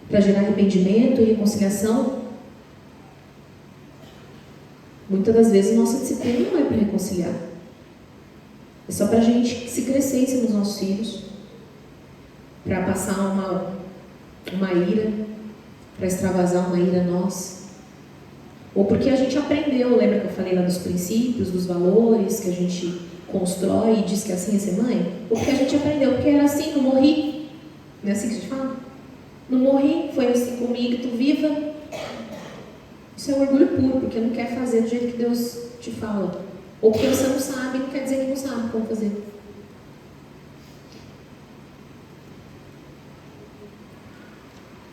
Para gerar arrependimento e reconciliação? Muitas das vezes nossa disciplina não é para reconciliar. É só para a gente se crescer em cima dos nossos filhos. Para passar uma ira, para extravasar uma ira nossa. Ou porque a gente aprendeu, lembra que eu falei lá dos princípios, dos valores que a gente constrói e diz que assim é ser mãe? Ou porque a gente aprendeu, porque era assim, não morri. Não é assim que a gente fala? Não morri, foi assim comigo, tu viva. Isso é um orgulho puro, porque não quer fazer do jeito que Deus te fala. Ou porque você não sabe, não quer dizer que não sabe como fazer.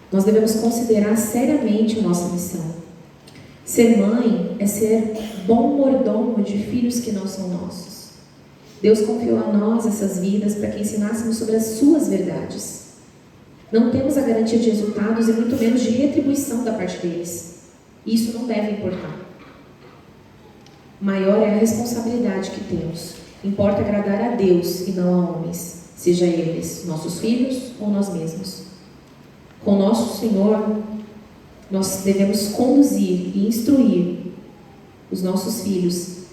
Nós devemos considerar seriamente a nossa missão. Ser mãe é ser bom mordomo de filhos que não são nossos. Deus confiou a nós essas vidas para que ensinássemos sobre as suas verdades. Não temos a garantia de resultados e muito menos de retribuição da parte deles. Isso não deve importar. Maior é a responsabilidade que temos. Importa agradar a Deus e não a homens, seja eles nossos filhos ou nós mesmos. Com nosso Senhor, nós devemos conduzir e instruir os nossos filhos,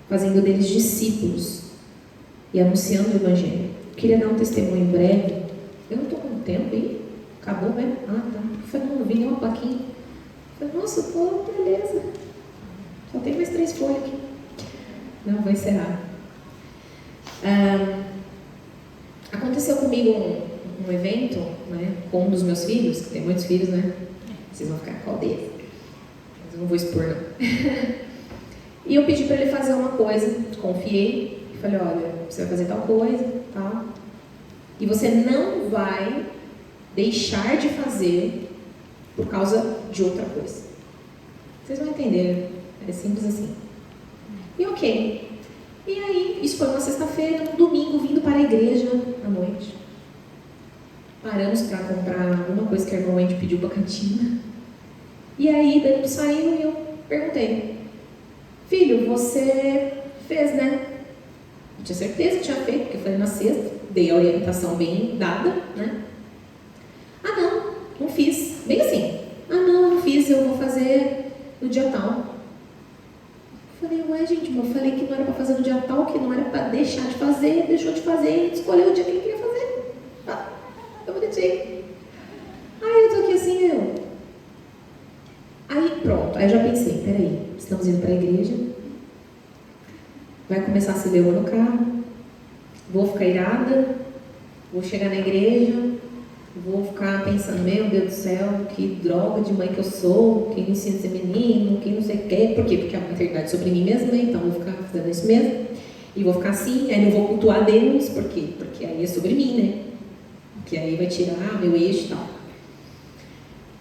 fazendo deles discípulos e anunciando o Evangelho. Eu queria dar um testemunho breve. Eu não estou com tempo aí? Acabou mesmo? Ah, tá. Eu falei, não vi nenhuma plaquinha. Eu falei, nossa, pô, beleza. Só tem mais 3 folhas aqui. Não, vou encerrar. Aconteceu comigo um evento, né, com um dos meus filhos, que tem muitos filhos, né? Vocês vão ficar qual deles? Mas eu não vou expor, não. E eu pedi para ele fazer uma coisa, confiei, falei, olha, você vai fazer tal coisa, tal, e você não vai deixar de fazer por causa de outra coisa. Vocês vão entender, é simples assim. E ok. E aí, isso foi uma sexta-feira, um domingo, vindo para a igreja à noite. Paramos para comprar alguma coisa que a irmã Wendy pediu para a cantina. E aí, Danilo saiu e eu perguntei, filho, você fez, né? Eu tinha certeza que tinha feito, porque eu falei na sexta, dei a orientação bem dada, né? Ah, não fiz. Bem assim. Ah, não fiz, eu vou fazer no dia tal. Eu falei, ué, gente, mas eu falei que não era para fazer no dia tal, que não era para deixar de fazer, deixou de fazer, escolheu o dia que ele queria fazer. Ah, eu obedeci. Aí eu tô aqui assim, Aí pronto, aí eu já pensei, peraí, estamos indo para a igreja, vai começar a se leoa no carro, vou ficar irada, vou chegar na igreja, vou ficar pensando, meu Deus do céu, que droga de mãe que eu sou, quem me ensina a ser menino, quem não sei o quê. Por quê? Porque a maternidade é sobre mim mesma, né? Então vou ficar fazendo isso mesmo. E vou ficar assim, aí não vou cultuar Deus, por quê? Porque aí é sobre mim, né? Porque aí vai tirar meu eixo e tal.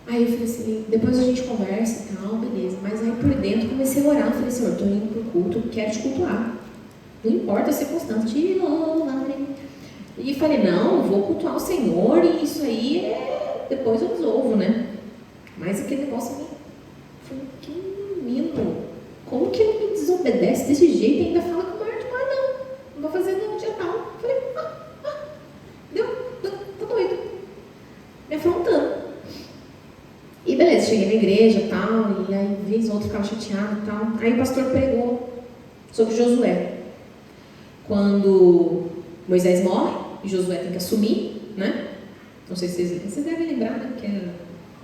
Aí eu falei assim, depois a gente conversa e tal, beleza. Mas aí por dentro comecei a orar, falei, Senhor, estou indo pro culto, quero te cultuar. Não importa a circunstância, e falei, não, vou cultuar o Senhor e isso aí depois eu resolvo, né? Mas aquele negócio me... Falei, que menino, como que ele me desobedece desse jeito e ainda fala com o maior de não vou fazer no dia tal. Falei, tá doido. Me afrontando. E beleza, cheguei na igreja e tal, e aí vez ou outra ficava chateado e tal. Aí o pastor pregou sobre Josué. Quando Moisés morre, e Josué tem que assumir, né? Não sei se vocês devem lembrar, né? Porque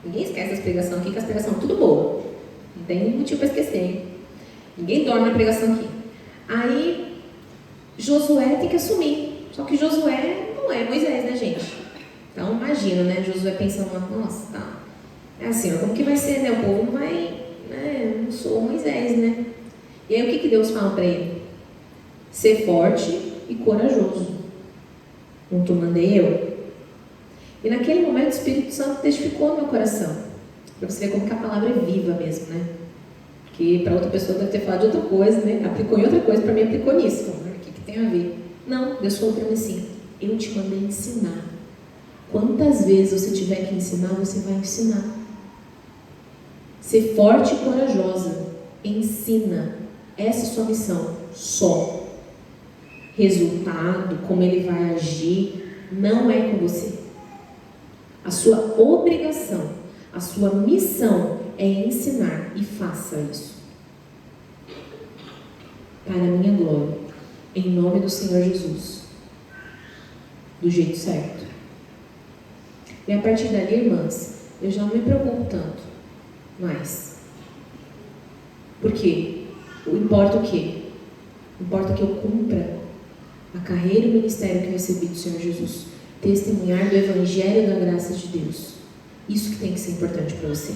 ninguém esquece das pregações aqui, que as pregações são tudo boas. Não tem motivo para esquecer, hein? Ninguém dorme na pregação aqui. Aí, Josué tem que assumir. Só que Josué não é Moisés, né, gente? Então, imagina, né? Josué pensando, nossa, tá. É assim, como que vai ser, né? O povo não vai, né? Eu não sou Moisés, né? E aí, o que Deus fala para ele? Ser forte e corajoso. Não tu mandei eu? E naquele momento o Espírito Santo testificou no meu coração. Para você ver como que a palavra é viva mesmo, né? Porque para outra pessoa deve ter falado de outra coisa, né? Aplicou em outra coisa, para mim aplicou nisso. Falei, o que tem a ver? Não, Deus falou para mim assim, eu te mandei ensinar. Quantas vezes você tiver que ensinar, você vai ensinar. Ser forte e corajosa. Ensina. Essa é a sua missão. Só. Resultado, como ele vai agir, não é com você. A sua obrigação, a sua missão é ensinar, e faça isso. Para a minha glória, em nome do Senhor Jesus. Do jeito certo. E a partir dali, irmãs, eu já não me preocupo tanto mais. Por quê? Importa o quê? Importa que eu cumpra a carreira e o ministério que eu recebi do Senhor Jesus. Testemunhar do Evangelho da graça de Deus. Isso que tem que ser importante para você.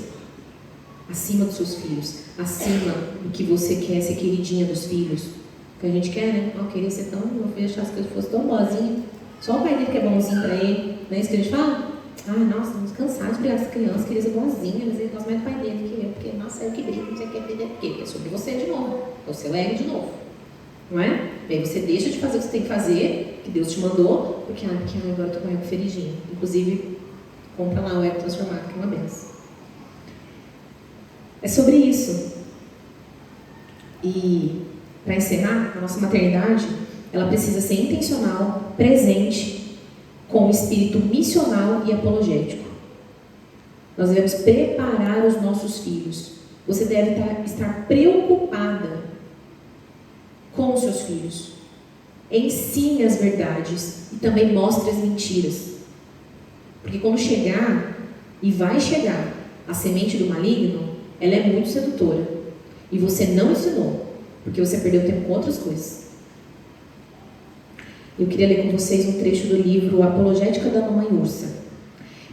Acima dos seus filhos. Acima do que você quer ser queridinha dos filhos. Que a gente quer, né? Eu queria ser tão... Meu filho achar as coisas fossem tão boazinhas. Só o pai dele que é bonzinho para ele. Não é isso que a gente fala? Ah, nossa, estamos cansados de brigar com essa criança. Queria ser boazinha, mas ele gosta mais do pai dele que eu. Porque, nossa, eu que brigo, não sei o que é brigar. Por quê? Porque é sobre você de novo. É o seu ego de novo. Não é? E aí você deixa de fazer o que você tem que fazer, que Deus te mandou, porque agora eu tô com o ego feridinho. Inclusive, compra lá o ego transformado, que é uma benção. É sobre isso. E, para encerrar, a nossa maternidade, ela precisa ser intencional, presente, com o espírito missional e apologético. Nós devemos preparar os nossos filhos. Você deve estar preocupada com os seus filhos. Ensine as verdades e também mostre as mentiras. Porque quando chegar, e vai chegar, a semente do maligno, ela é muito sedutora. E você não ensinou, porque você perdeu tempo com outras coisas. Eu queria ler com vocês um trecho do livro Apologética da Mamãe Ursa.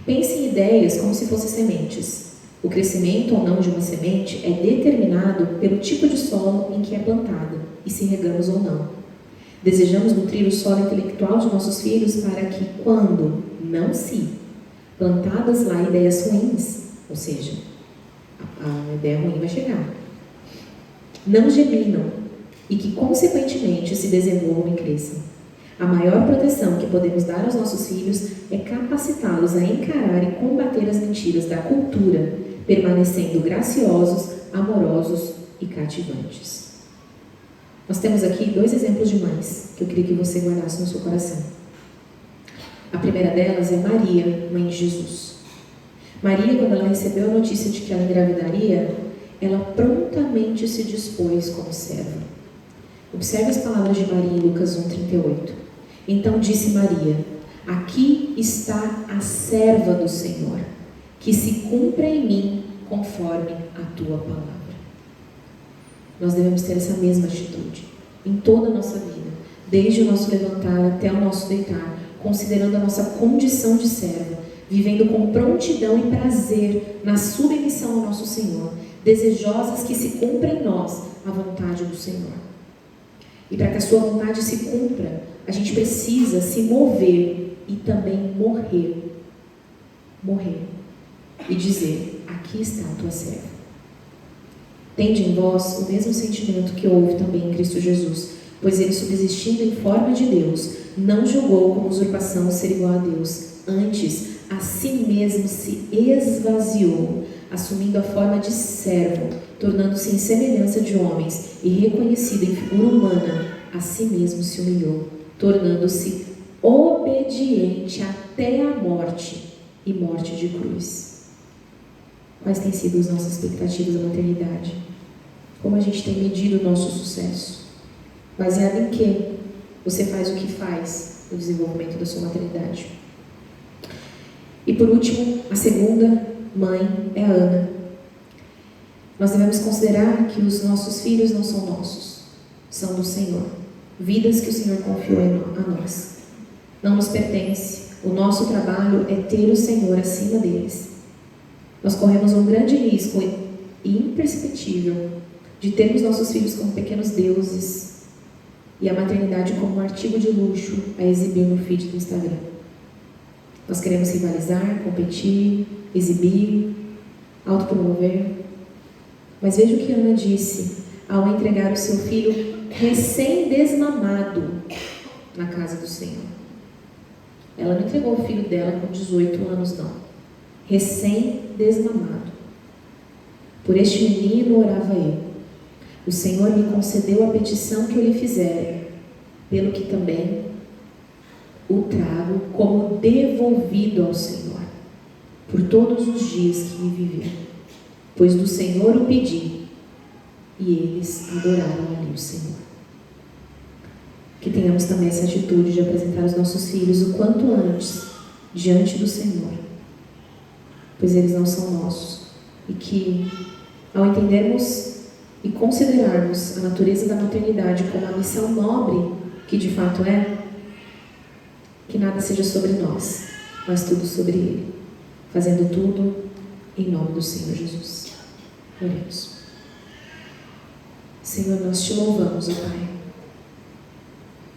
Pense em ideias como se fossem sementes. O crescimento ou não de uma semente é determinado pelo tipo de solo em que é plantada e se regamos ou não. Desejamos nutrir o solo intelectual de nossos filhos para que, quando, não se, plantadas lá ideias ruins, ou seja, a ideia ruim vai chegar, não germinam e que, consequentemente, se desenvolvam e cresçam. A maior proteção que podemos dar aos nossos filhos é capacitá-los a encarar e combater as mentiras da cultura, permanecendo graciosos, amorosos e cativantes. Nós temos aqui 2 exemplos de mães que eu queria que você guardasse no seu coração. A primeira delas é Maria, mãe de Jesus. Maria, quando ela recebeu a notícia de que ela engravidaria, ela prontamente se dispôs como serva. Observe as palavras de Maria em Lucas 1,38. Então disse Maria: aqui está a serva do Senhor, que se cumpra em mim conforme a tua palavra. Nós devemos ter essa mesma atitude em toda a nossa vida, desde o nosso levantar até o nosso deitar, considerando a nossa condição de serva, vivendo com prontidão e prazer na submissão ao nosso Senhor, desejosas que se cumpra em nós a vontade do Senhor. E para que a sua vontade se cumpra, a gente precisa se mover e também morrer. Morrer. E dizer: aqui está a tua serva. Tende em vós o mesmo sentimento que houve também em Cristo Jesus, pois ele, subsistindo em forma de Deus, não julgou como usurpação ser igual a Deus. Antes, a si mesmo se esvaziou, assumindo a forma de servo, tornando-se em semelhança de homens e reconhecido em figura humana, a si mesmo se humilhou, tornando-se obediente até a morte e morte de cruz. Quais têm sido as nossas expectativas da maternidade? Como a gente tem medido o nosso sucesso? Baseado em quê? Você faz o que faz no desenvolvimento da sua maternidade. E por último, a segunda mãe é a Ana. Nós devemos considerar que os nossos filhos não são nossos, são do Senhor. Vidas que o Senhor confiou a nós. Não nos pertence. O nosso trabalho é ter o Senhor acima deles. Nós corremos um grande risco imperceptível de termos nossos filhos como pequenos deuses, e a maternidade como um artigo de luxo a exibir no feed do Instagram. Nós queremos rivalizar, competir, exibir, autopromover. Mas veja o que Ana disse ao entregar o seu filho recém-desmamado na casa do Senhor. Ela não entregou o filho dela com 18 anos, não. Recém-desmamado. Por este menino orava eu. O Senhor me concedeu a petição que eu lhe fizera, pelo que também o trago como devolvido ao Senhor, por todos os dias que me viveu. Pois do Senhor o pedi, e eles adoraram ali o Senhor. Que tenhamos também essa atitude de apresentar os nossos filhos o quanto antes diante do Senhor, pois eles não são nossos, e que ao entendermos e considerarmos a natureza da maternidade como a missão nobre que de fato é, que nada seja sobre nós, mas tudo sobre Ele, fazendo tudo em nome do Senhor Jesus. Oremos. Senhor, nós te louvamos, ó Pai.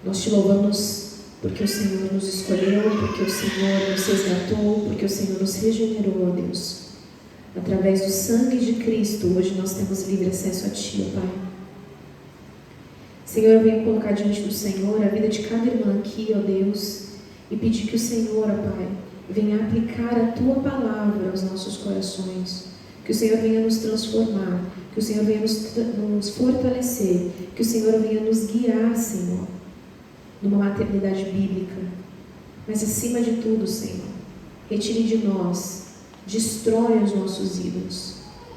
Nós te louvamos porque o Senhor nos escolheu, porque o Senhor nos resgatou, porque o Senhor nos regenerou, ó Deus. Através do sangue de Cristo, hoje nós temos livre acesso a Ti, ó Pai. Senhor, eu venho colocar diante do Senhor a vida de cada irmã aqui, ó Deus, e pedir que o Senhor, ó Pai, venha aplicar a Tua palavra aos nossos corações, que o Senhor venha nos transformar, que o Senhor venha nos fortalecer, que o Senhor venha nos guiar, Senhor, numa maternidade bíblica. Mas acima de tudo, Senhor, retire de nós, destrói os nossos ídolos,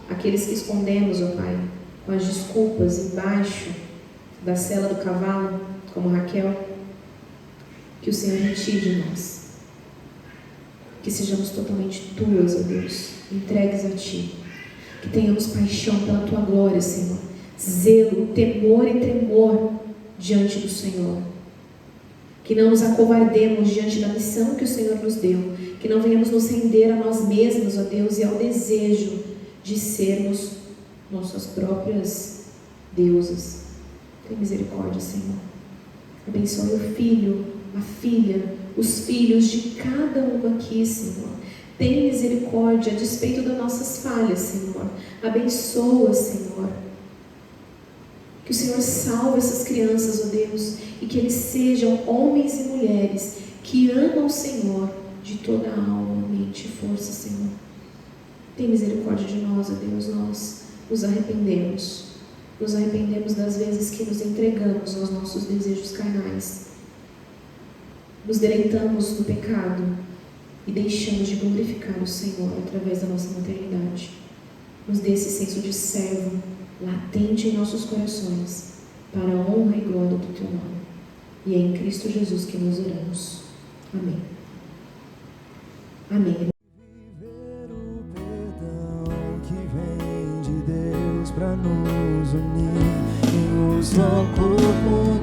aqueles que escondemos, ó Pai, com as desculpas embaixo da sela do cavalo, como Raquel. Que o Senhor retire de nós, que sejamos totalmente Tuas, ó Deus, entregues a Ti, que tenhamos paixão pela Tua glória, Senhor, zelo, temor e tremor diante do Senhor, que não nos acovardemos diante da missão que o Senhor nos deu, que não venhamos nos render a nós mesmos, ó Deus, e ao desejo de sermos nossas próprias deusas. Tem misericórdia, Senhor. Abençoe o filho, a filha, os filhos de cada um aqui, Senhor. Tem misericórdia a despeito das nossas falhas, Senhor. Abençoa, Senhor. Que o Senhor salve essas crianças, ó Deus, e que eles sejam homens e mulheres que amam o Senhor de toda a alma, mente e força, Senhor. Tem misericórdia de nós, ó Deus. Nós nos arrependemos. Nos arrependemos das vezes que nos entregamos aos nossos desejos carnais. Nos deleitamos no pecado e deixamos de glorificar o Senhor através da nossa maternidade. Nos dê esse senso de servo latente em nossos corações, para a honra e glória do Teu nome. E é em Cristo Jesus que nos oramos. Amém. Amém. Viver o perdão que vem de Deus para nos unir em um só corpo.